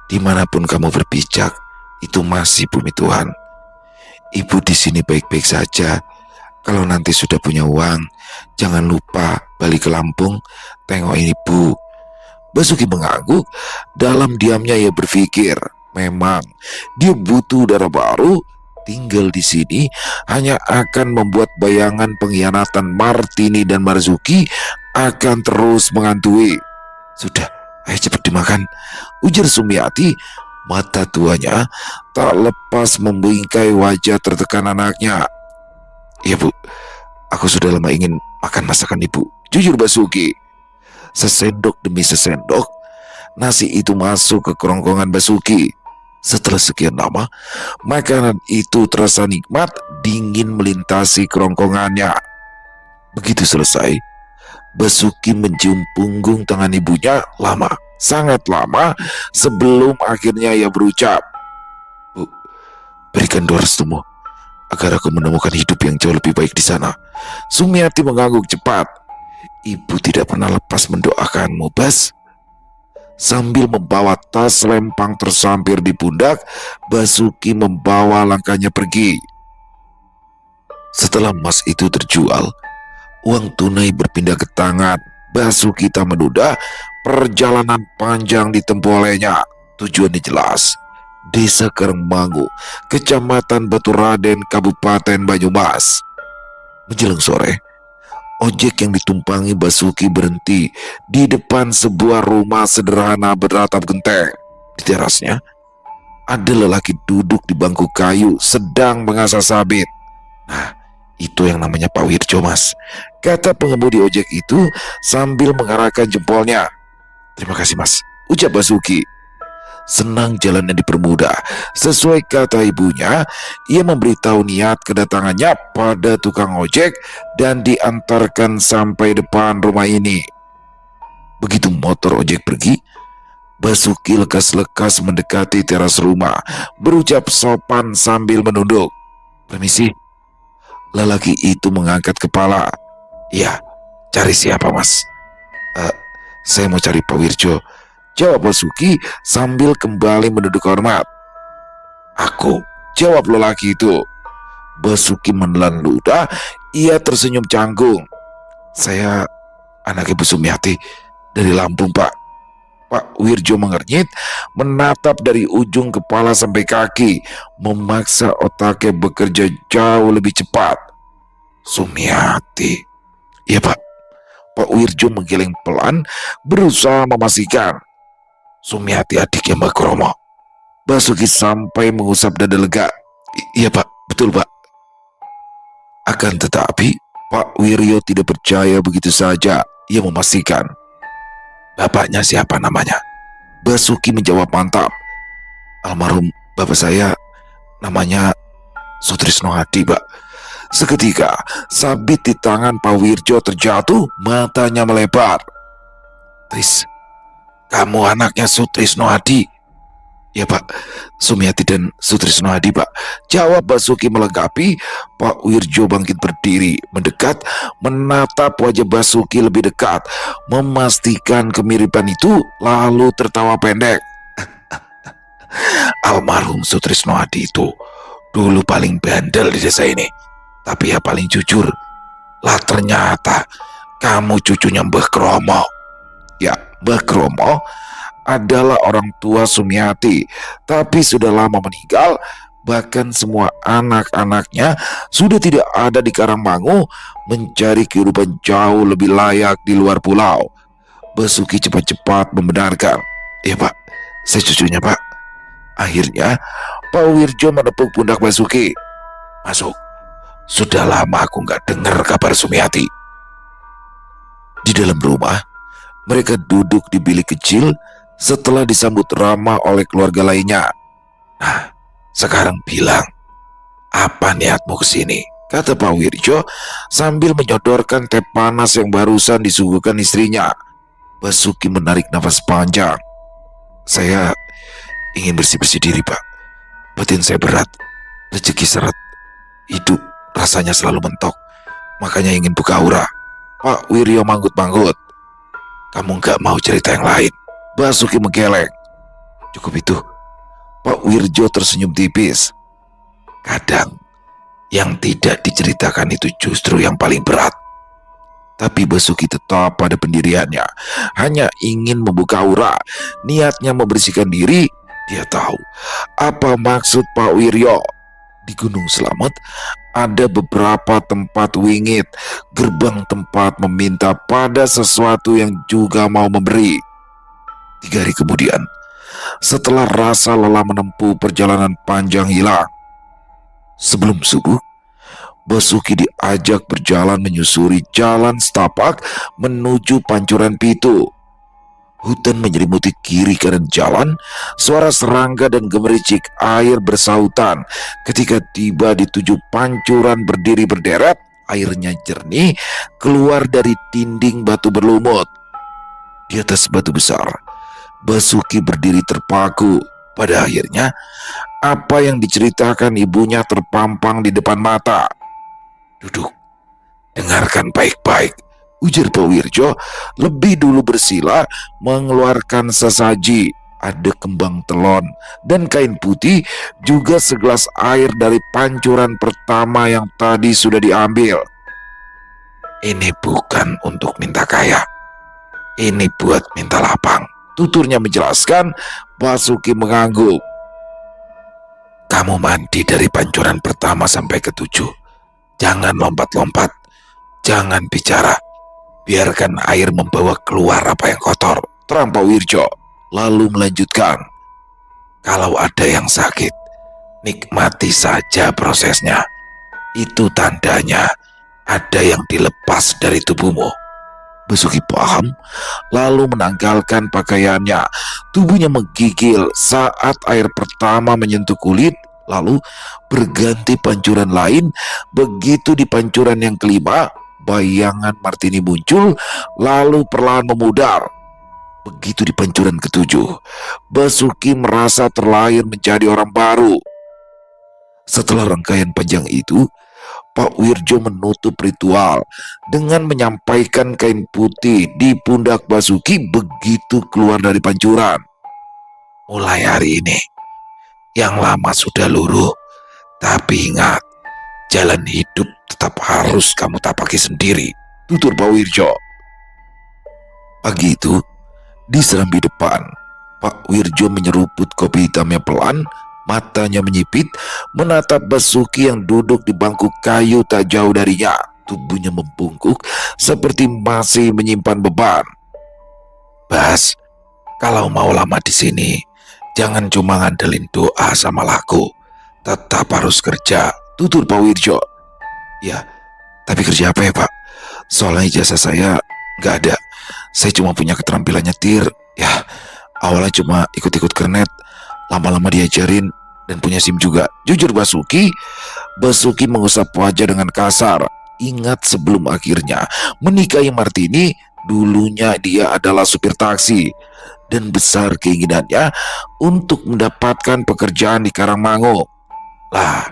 Dimanapun kamu berpijak, itu masih bumi Tuhan. Ibu di sini baik-baik saja. Kalau nanti sudah punya uang, jangan lupa balik ke Lampung, tengokin ibu." Basuki mengangguk. Dalam diamnya ia berpikir, memang dia butuh udara baru. Tinggal di sini hanya akan membuat bayangan pengkhianatan Martini dan Marzuki akan terus menghantui. "Sudah, ayo cepat dimakan," ujar Sumiati. Mata tuanya tak lepas membingkai wajah tertekan anaknya. "Iya, Bu, aku sudah lama ingin makan masakan ibu," jujur Basuki. Sesendok demi sesendok, nasi itu masuk ke kerongkongan Basuki. Setelah sekian lama, makanan itu terasa nikmat, dingin melintasi kerongkongannya. Begitu selesai, Basuki mencium punggung tangan ibunya lama, sangat lama, sebelum akhirnya ia berucap, "Bu, berikan doa restumu agar aku menemukan hidup yang jauh lebih baik di sana." Sumiati mengangguk cepat. "Ibu tidak pernah lepas mendoakanmu, Bas." Sambil membawa tas lempang tersampir di pundak, Basuki membawa langkahnya pergi. Setelah emas itu terjual, uang tunai berpindah ke tangan. Basuki tak menunda, perjalanan panjang ditempuh olehnya. Tujuannya jelas, Desa Karangmangu, Kecamatan Baturaden, Kabupaten Banyumas. Menjelang sore, ojek yang ditumpangi Basuki berhenti di depan sebuah rumah sederhana beratap genteng. Di terasnya, ada lelaki duduk di bangku kayu sedang mengasah sabit. Nah, itu yang namanya Pak Wirjo, Mas, kata pengemudi ojek itu sambil mengarahkan jempolnya. Terima kasih, Mas, ucap Basuki. Senang jalannya dipermudah. Sesuai kata ibunya, ia memberitahu niat kedatangannya pada tukang ojek dan diantarkan sampai depan rumah ini. Begitu motor ojek pergi, Basuki lekas-lekas mendekati teras rumah, berucap sopan sambil menunduk. Permisi. Lelaki itu mengangkat kepala. Ya, cari siapa, Mas? Saya mau cari Pak Wirjo, jawab Basuki sambil kembali menunduk hormat. Aku, jawab lelaki itu. Basuki menelan ludah, ia tersenyum canggung. Saya anak Ibu Sumiati dari Lampung, Pak. Pak Wirjo mengernyit, menatap dari ujung kepala sampai kaki, memaksa otaknya bekerja jauh lebih cepat. Sumiati. Iya, Pak. Pak Wirjo menggeleng pelan, berusaha memastikan. Sumiati adiknya Mbak Kromo. Basuki sampai mengusap dada lega. Iya, Pak, betul, Pak. Akan tetapi, Pak Wirjo tidak percaya begitu saja. Ia memastikan. Bapaknya siapa namanya? Basuki menjawab mantap. Almarhum bapak saya namanya Sutrisno Hadi, Pak. Seketika, sabit di tangan Pak Wirjo terjatuh, matanya melebar. Tris, kamu anaknya Sutrisno Hadi? Ya, Pak, Sumiati dan Sutrisno Hadi, Pak, jawab Basuki melengkapi. Pak Wirjo bangkit berdiri, mendekat, menatap wajah Basuki lebih dekat, memastikan kemiripan itu, lalu tertawa pendek. Almarhum Sutrisno Hadi itu dulu paling bandel di desa ini, tapi ya paling jujur. Lah ternyata kamu cucunya Mbah Kromo. Ya, Mbah Kromo adalah orang tua Sumiati, tapi sudah lama meninggal. Bahkan semua anak-anaknya sudah tidak ada di Karangmangu, mencari kehidupan jauh lebih layak di luar pulau. Basuki cepat-cepat membenarkan. Ya, Pak, saya cucunya, Pak. Akhirnya Pak Wirjo menepuk pundak Basuki. Masuk. Sudah lama aku nggak dengar kabar Sumiati. Di dalam rumah, mereka duduk di bilik kecil setelah disambut ramah oleh keluarga lainnya. Nah, sekarang bilang, apa niatmu ke sini? Kata Pak Wirjo sambil menyodorkan teh panas yang barusan disuguhkan istrinya. Basuki menarik nafas panjang. Saya ingin bersih-bersih diri, Pak. Batin saya berat, rezeki seret, hidup rasanya selalu mentok. Makanya ingin buka aura. Pak Wirjo manggut-manggut. Kamu gak mau cerita yang lain? Basuki menggeleng. Cukup itu. Pak Wirjo tersenyum tipis. Kadang yang tidak diceritakan itu justru yang paling berat. Tapi Basuki tetap pada pendiriannya, hanya ingin membuka aura, niatnya membersihkan diri. Dia tahu apa maksud Pak Wirjo. Di Gunung Slamet ada beberapa tempat wingit, gerbang tempat meminta pada sesuatu yang juga mau memberi. 3 hari kemudian, setelah rasa lelah menempuh perjalanan panjang hilang, sebelum subuh, Basuki diajak berjalan menyusuri jalan setapak menuju Pancuran Pitu. Hutan menyelimuti kiri kanan jalan, suara serangga dan gemericik air bersautan. Ketika tiba di 7 pancuran berdiri berderet, airnya jernih, keluar dari dinding batu berlumut. Di atas batu besar, Basuki berdiri terpaku. Pada akhirnya, apa yang diceritakan ibunya terpampang di depan mata. Duduk, dengarkan baik-baik, ujar Pak Wirjo lebih dulu bersila mengeluarkan sesaji. Ada kembang telon dan kain putih, juga segelas air dari pancuran pertama yang tadi sudah diambil. Ini bukan untuk minta kaya, ini buat minta lapang, tuturnya menjelaskan. Basuki mengangguk. Kamu mandi dari pancuran pertama sampai ke-7. Jangan lompat-lompat, jangan bicara. Biarkan air membawa keluar apa yang kotor, terang Pak Wirjo. Lalu melanjutkan, kalau ada yang sakit, nikmati saja prosesnya. Itu tandanya ada yang dilepas dari tubuhmu. Basuki paham, lalu menanggalkan pakaiannya. Tubuhnya menggigil saat air pertama menyentuh kulit, lalu berganti pancuran lain. Begitu di pancuran yang kelima, bayangan Martini muncul, lalu perlahan memudar. Begitu di pancuran ke-7, Basuki merasa terlahir menjadi orang baru. Setelah rangkaian panjang itu, Pak Wirjo menutup ritual dengan menyampaikan kain putih di pundak Basuki begitu keluar dari pancuran. Mulai hari ini, yang lama sudah luruh, tapi ingat, jalan hidup tetap harus kamu tapaki sendiri, tutur Pak Wirjo. Pagi itu, di serambi depan, Pak Wirjo menyeruput kopi hitamnya pelan, matanya menyipit, menatap Basuki yang duduk di bangku kayu tak jauh darinya. Tubuhnya membungkuk seperti masih menyimpan beban. Bas, kalau mau lama di sini, jangan cuma ngandelin doa sama laku. Tetap harus kerja, tutur Pak Wirjo. Ya, tapi kerja apa ya Pak? Soalnya ijazah saya nggak ada. Saya cuma punya keterampilan nyetir. Ya, awalnya cuma ikut-ikut kernet, lama-lama diajarin dan punya SIM juga, jujur Basuki. Basuki mengusap wajah dengan kasar. Ingat sebelum akhirnya menikahi Martini, dulunya dia adalah supir taksi dan besar keinginannya untuk mendapatkan pekerjaan di Karangmangu. Lah,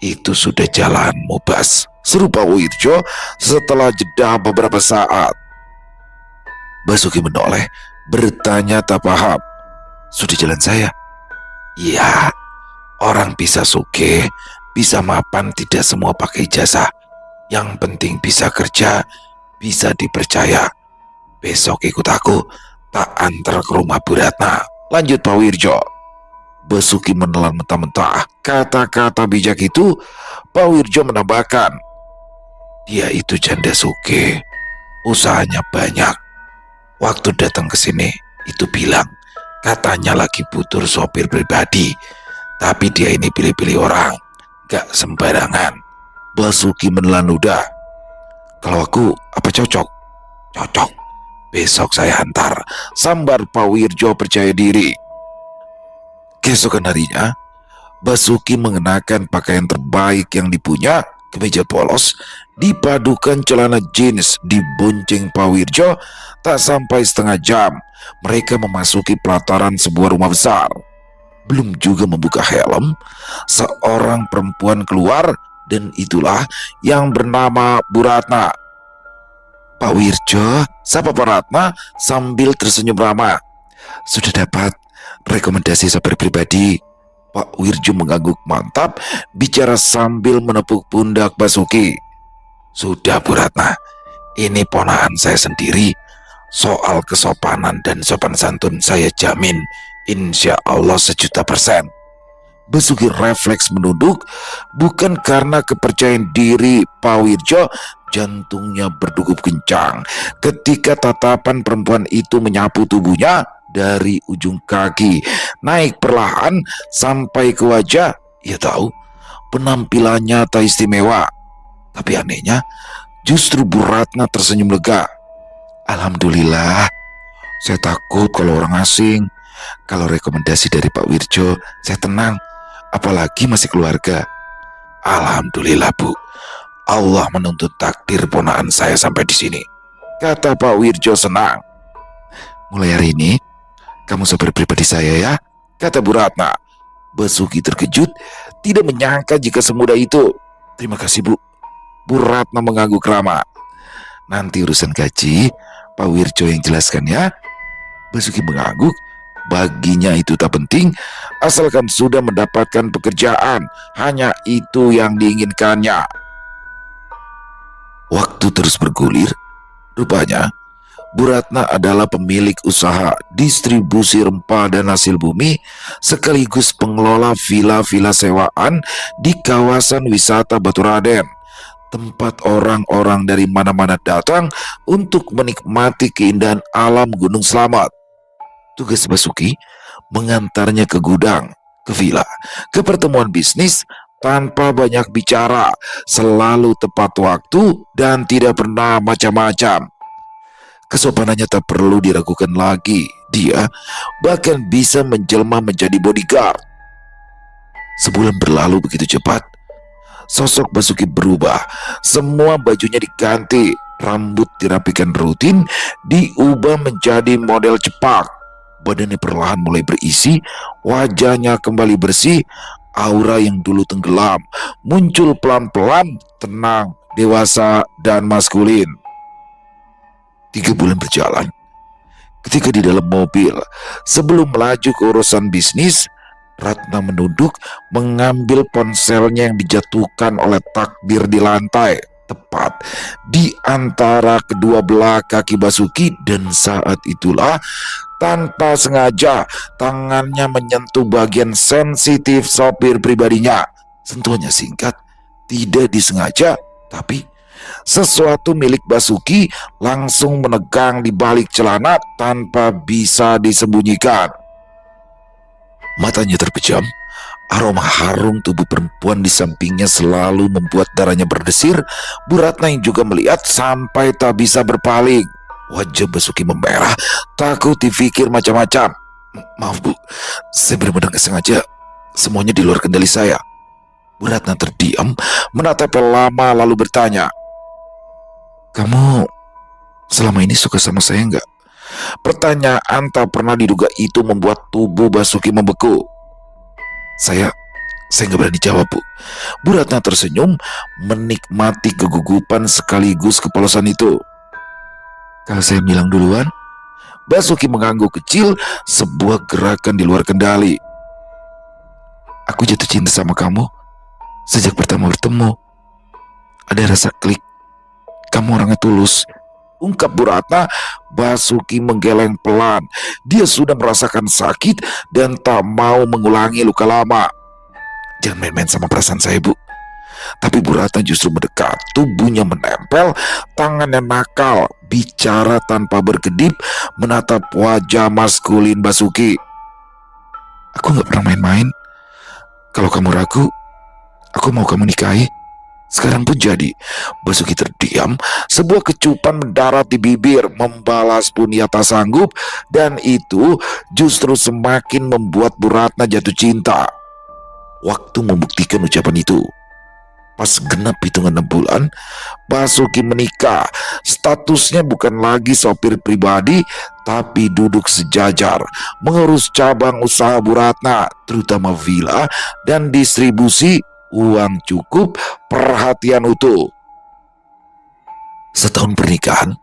itu sudah jalanmu Bas, seru Pak Wirjo setelah jeda beberapa saat. Basuki menoleh, bertanya tak paham. Sudah jalan saya? Iya, orang bisa sugih, bisa mapan, tidak semua pakai ijazah. Yang penting bisa kerja, bisa dipercaya. Besok ikut aku, tak antar ke rumah Bu Ratna, lanjut Pak Wirjo. Basuki menelan mentah-mentah kata-kata bijak itu. Pak Wirjo menambahkan, dia itu janda sugih, usahanya banyak. Waktu datang ke sini itu bilang katanya lagi butuh sopir pribadi, tapi dia ini pilih-pilih orang, gak sembarangan. Basuki menelan ludah. Kalau aku apa cocok? Cocok. Besok saya antar, sambar Pak Wirjo percaya diri. Keesokan harinya, Basuki mengenakan pakaian terbaik yang dipunya, kemeja polos, dipadukan celana jeans, dibonceng Pak Wirjo. Tak sampai setengah jam, mereka memasuki pelataran sebuah rumah besar. Belum juga membuka helm, seorang perempuan keluar, dan itulah yang bernama Bu Ratna. Pak Wirjo, sapa Pak Ratna sambil tersenyum ramah. Sudah dapat rekomendasi sopir pribadi. Pak Wirjo mengangguk mantap, bicara sambil menepuk pundak Basuki. Sudah Bu Ratna, ini ponakan saya sendiri. Soal kesopanan dan sopan santun saya jamin, insya Allah 1.000.000%. Basuki refleks menunduk, bukan karena kepercayaan diri Pak Wirjo. Jantungnya berdegup kencang ketika tatapan perempuan itu menyapu tubuhnya dari ujung kaki, naik perlahan sampai ke wajah. Ia tahu penampilannya tak istimewa, tapi anehnya justru Bu Ratna tersenyum lega. Alhamdulillah, saya takut kalau orang asing. Kalau rekomendasi dari Pak Wirjo, saya tenang, apalagi masih keluarga. Alhamdulillah Bu, Allah menuntut takdir ponakan saya sampai di sini, kata Pak Wirjo senang. Mulai hari ini, kamu sopir pribadi saya ya, kata Bu Ratna. Basuki terkejut, tidak menyangka jika semudah itu. Terima kasih Bu. Bu Ratna mengangguk ramah. Nanti urusan gaji, Pak Wirjo yang jelaskan ya. Basuki mengangguk. Baginya itu tak penting, asalkan sudah mendapatkan pekerjaan. Hanya itu yang diinginkannya. Waktu terus bergulir. Rupanya Bu Ratna adalah pemilik usaha distribusi rempah dan hasil bumi, sekaligus pengelola villa-villa sewaan di kawasan wisata Baturaden, tempat orang-orang dari mana-mana datang untuk menikmati keindahan alam Gunung Slamet. Tugas Basuki mengantarnya ke gudang, ke villa, ke pertemuan bisnis tanpa banyak bicara, selalu tepat waktu dan tidak pernah macam-macam. Kesopanannya tak perlu diragukan lagi. Dia bahkan bisa menjelma menjadi bodyguard. Sebulan berlalu begitu cepat. Sosok Basuki berubah. Semua bajunya diganti, rambut dirapikan rutin, diubah menjadi model cepak. Badannya perlahan mulai berisi, wajahnya kembali bersih, aura yang dulu tenggelam muncul pelan-pelan, tenang, dewasa, dan maskulin. 3 bulan berjalan. Ketika di dalam mobil, sebelum melaju ke urusan bisnis, Ratna menunduk mengambil ponselnya yang dijatuhkan oleh takdir di lantai, tepat di antara kedua belah kaki Basuki, dan saat itulah tanpa sengaja tangannya menyentuh bagian sensitif sopir pribadinya. Sentuhannya singkat, tidak disengaja, tapi sesuatu milik Basuki langsung menegang di balik celana tanpa bisa disembunyikan. Matanya terpejam, aroma harum tubuh perempuan di sampingnya selalu membuat darahnya berdesir. Bu Ratna yang juga melihat sampai tak bisa berpaling. Wajah Basuki memerah, takut dipikir macam-macam. Maaf Bu, saya benar-benar gak sengaja. Semuanya di luar kendali saya. Bu Ratna terdiam, menatapnya lama lalu bertanya, kamu selama ini suka sama saya enggak? Pertanyaan tak pernah diduga itu membuat tubuh Basuki membeku. Saya nggak berani jawab Bu. Bu Ratna tersenyum, menikmati kegugupan sekaligus kepolosan itu. Kalau saya bilang duluan, Basuki mengangguk kecil, sebuah gerakan di luar kendali. Aku jatuh cinta sama kamu sejak pertama bertemu. Ada rasa klik. Kamu orangnya tulus, ungkap Bu Ratna. Basuki menggeleng pelan. Dia sudah merasakan sakit dan tak mau mengulangi luka lama. Jangan main-main sama perasaan saya Bu. Tapi Bu Ratna justru mendekat, tubuhnya menempel, tangannya nakal, bicara tanpa berkedip, menatap wajah maskulin Basuki. Aku gak pernah main-main. Kalau kamu ragu, aku mau kamu nikahi. Sekarang pun jadi. Basuki terdiam, sebuah kecupan mendarat di bibir, membalas pun ia tak sanggup, dan itu justru semakin membuat Bu Ratna jatuh cinta. Waktu membuktikan ucapan itu. Pas genap hitungan 6 bulan, Basuki menikah. Statusnya bukan lagi sopir pribadi, tapi duduk sejajar mengurus cabang usaha Bu Ratna, terutama villa dan distribusi. Uang cukup, perhatian utuh. Setahun pernikahan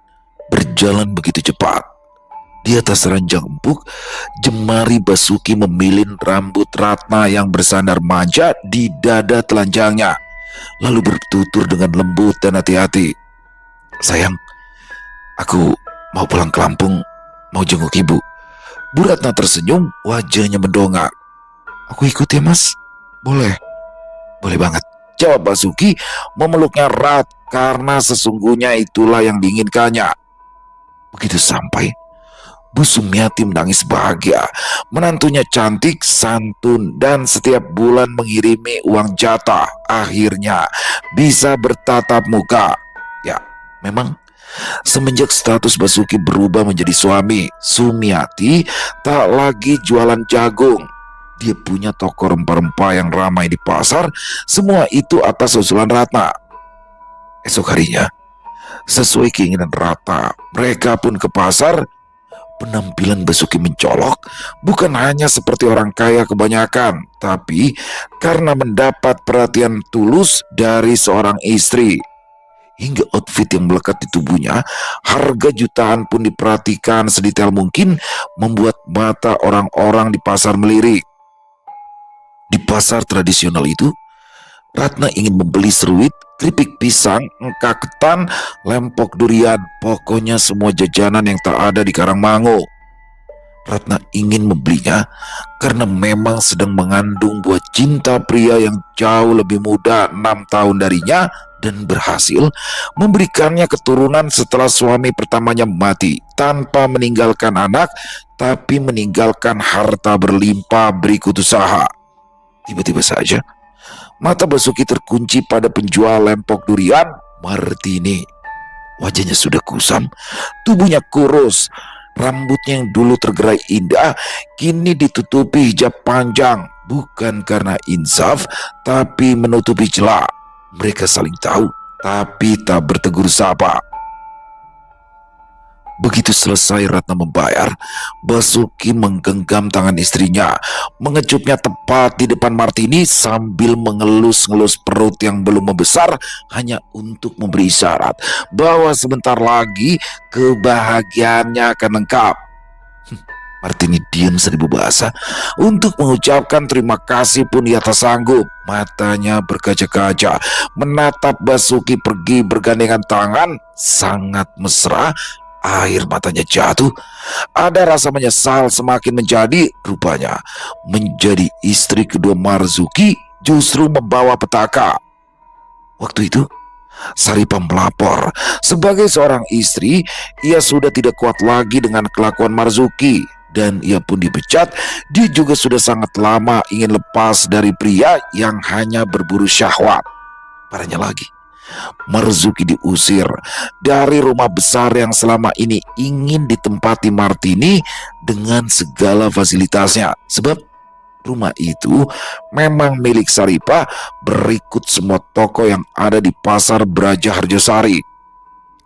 berjalan begitu cepat. Di atas ranjang empuk, jemari Basuki memilin rambut Ratna yang bersandar manja di dada telanjangnya, lalu bertutur dengan lembut dan hati-hati. Sayang, aku mau pulang ke Lampung, mau jenguk ibu. Bu Ratna tersenyum, wajahnya mendongak. Aku ikut ya Mas? Boleh. Boleh banget, jawab Basuki, memeluknya erat karena sesungguhnya itulah yang diinginkannya. Begitu sampai, Bu Sumiati menangis bahagia. Menantunya cantik, santun, dan setiap bulan mengirimi uang jatah. Akhirnya bisa bertatap muka. Ya, memang semenjak status Basuki berubah menjadi suami, Sumiati tak lagi jualan jagung. Dia punya toko rempah-rempah yang ramai di pasar. Semua itu atas usulan Ratna. Esok harinya, sesuai keinginan Ratna, mereka pun ke pasar. Penampilan Basuki mencolok, bukan hanya seperti orang kaya kebanyakan, tapi karena mendapat perhatian tulus dari seorang istri. hingga outfit yang melekat di tubuhnya, harga jutaan pun diperhatikan sedetail mungkin, membuat mata orang-orang di pasar melirik. Di pasar tradisional itu, Ratna ingin membeli seruit, keripik pisang, engkak ketan, lempok durian, pokoknya semua jajanan yang tak ada di Karangmangu. Ratna ingin membelinya karena memang sedang mengandung buah cinta pria yang jauh lebih muda 6 tahun darinya dan berhasil memberikannya keturunan setelah suami pertamanya mati tanpa meninggalkan anak, tapi meninggalkan harta berlimpah berikut usaha. Tiba-tiba saja mata Basuki terkunci pada penjual lempok durian, Martini. Wajahnya sudah kusam, tubuhnya kurus, rambutnya yang dulu tergerai indah kini ditutupi hijab panjang, bukan karena insaf tapi menutupi celah. Mereka saling tahu tapi tak bertegur sapa. Begitu selesai Ratna membayar, Basuki menggenggam tangan istrinya, mengecupnya tepat di depan Martini sambil mengelus-ngelus perut yang belum membesar hanya untuk memberi isyarat bahwa sebentar lagi kebahagiaannya akan lengkap. Martini diam seribu bahasa. Untuk mengucapkan terima kasih pun ia tak sanggup. Matanya berkaca-kaca menatap Basuki pergi bergandengan tangan sangat mesra. Air matanya jatuh. Ada rasa menyesal semakin menjadi. Rupanya menjadi istri kedua Marzuki justru membawa petaka. Waktu itu Saripah melapor. Sebagai seorang istri, ia sudah tidak kuat lagi dengan kelakuan Marzuki, dan ia pun dipecat. Dia juga sudah sangat lama ingin lepas dari pria yang hanya berburu syahwat. Parahnya lagi, Marzuki diusir dari rumah besar yang selama ini ingin ditempati Martini dengan segala fasilitasnya. Sebab rumah itu memang milik Saripah berikut semua toko yang ada di pasar Braja Harjosari.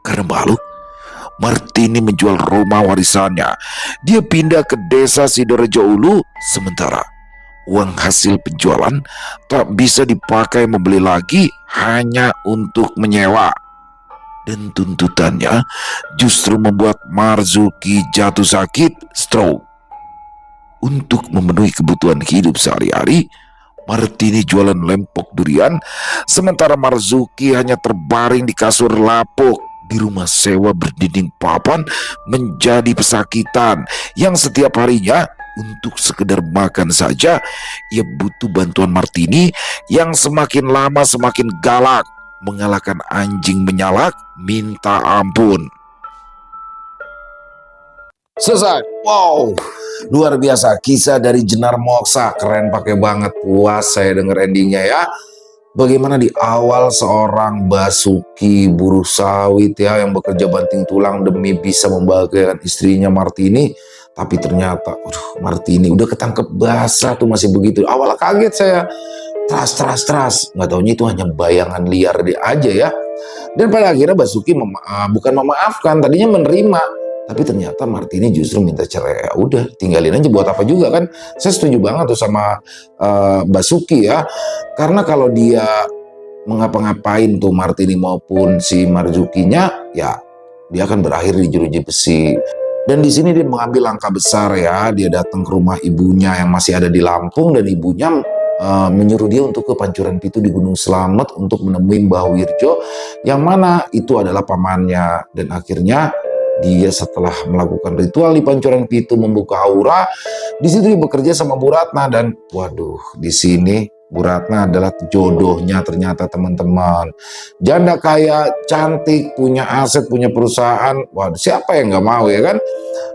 Karena malu, Martini menjual rumah warisannya. Dia pindah ke desa Sidorejo Ulu, sementara uang hasil penjualan tak bisa dipakai membeli lagi, hanya untuk menyewa. Dan tuntutannya justru membuat Marzuki jatuh sakit, stroke. Untuk memenuhi kebutuhan hidup sehari-hari, Martini jualan lempok durian, sementara Marzuki hanya terbaring di kasur lapuk di rumah sewa berdinding papan menjadi pesakitan yang setiap harinya untuk sekedar makan saja ia butuh bantuan Martini yang semakin lama semakin galak, mengalahkan anjing menyalak minta ampun. Selesai. Wow, luar biasa kisah dari Jenar Moksa. Keren, pakai banget. Puas saya denger endingnya ya. Bagaimana di awal seorang Basuki buruh sawit ya, yang bekerja banting tulang demi bisa membahagiakan istrinya Martini, tapi ternyata Martini udah ketangkep basah tuh masih begitu. Awalnya kaget saya, teras, nggak taunya itu hanya bayangan liar dia aja ya. Dan pada akhirnya Basuki bukan memaafkan, tadinya menerima. Tapi ternyata Martini justru minta cerai. Ya udah, tinggalin aja, buat apa juga kan. Saya setuju banget tuh sama Basuki ya. Karena kalau dia mengapa-ngapain tuh Martini maupun si Marzukinya, ya dia akan berakhir di jeruji besi. Dan di sini dia mengambil langkah besar ya. Dia datang ke rumah ibunya yang masih ada di Lampung, dan ibunya menyuruh dia untuk ke Pancuran Pitu di Gunung Slamet untuk menemui Mbah Wirjo, yang mana itu adalah pamannya. Dan akhirnya dia setelah melakukan ritual di Pancuran Pitu membuka aura, di situ dia bekerja sama Bu Ratna. Dan waduh, di sini Bu Ratna adalah jodohnya ternyata teman-teman. Janda kaya, cantik, punya aset, punya perusahaan. Waduh, siapa yang nggak mau ya kan?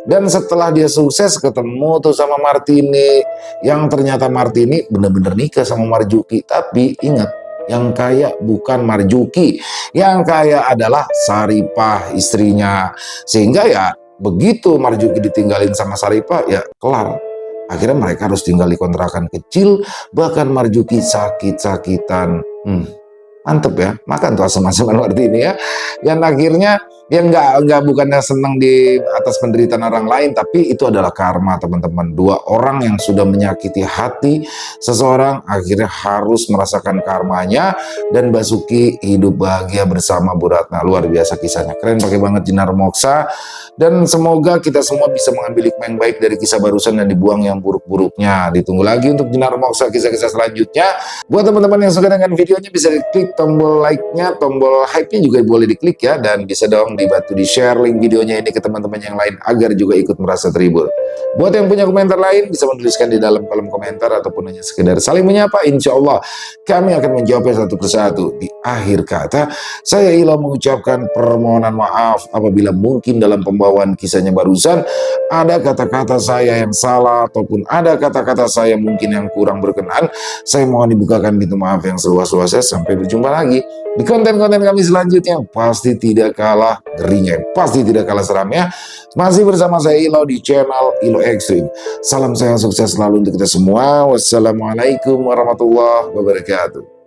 Dan setelah dia sukses ketemu tuh sama Martini, yang ternyata Martini benar-benar nikah sama Marzuki. Tapi ingat, yang kaya bukan Marzuki, yang kaya adalah Saripah istrinya. Sehingga ya begitu Marzuki ditinggalin sama Saripah, ya kelar. Akhirnya mereka harus tinggal di kontrakan kecil, bahkan Marzuki sakit-sakitan. Mantep ya, makan tuh asam-asaman Martini ya. Dan akhirnya Ya enggak bukannya senang di atas penderitaan orang lain, tapi itu adalah karma teman-teman. Dua orang yang sudah menyakiti hati seseorang akhirnya harus merasakan karmanya, dan Basuki hidup bahagia bersama Bu Ratna. Luar biasa kisahnya, keren pakai banget Jinar Moksa. Dan semoga kita semua bisa mengambil hikmah yang baik dari kisah barusan dan dibuang yang buruk-buruknya. Ditunggu lagi untuk Jinar Moksa kisah-kisah selanjutnya. Buat teman-teman yang suka dengan videonya, bisa klik tombol like-nya, tombol hype-nya juga boleh diklik ya, dan bisa dong dibantu di-share link videonya ini ke teman-teman yang lain agar juga ikut merasa terhibur. Buat yang punya komentar lain, bisa menuliskan di dalam kolom komentar ataupun hanya sekedar saling menyapa. Insya Allah kami akan menjawabnya satu persatu. Di akhir kata, saya Ila mengucapkan permohonan maaf apabila mungkin dalam pembawaan kisahnya barusan ada kata-kata saya yang salah ataupun ada kata-kata saya mungkin yang kurang berkenan. Saya mohon dibukakan pintu maaf yang seluas-luasnya. Sampai berjumpa lagi di konten-konten kami selanjutnya, pasti tidak kalah ngerinya, pasti tidak kalah seramnya. Masih bersama saya Ilo di channel Ilo Extreme. Salam sehat sukses selalu untuk kita semua. Wassalamualaikum warahmatullahi wabarakatuh.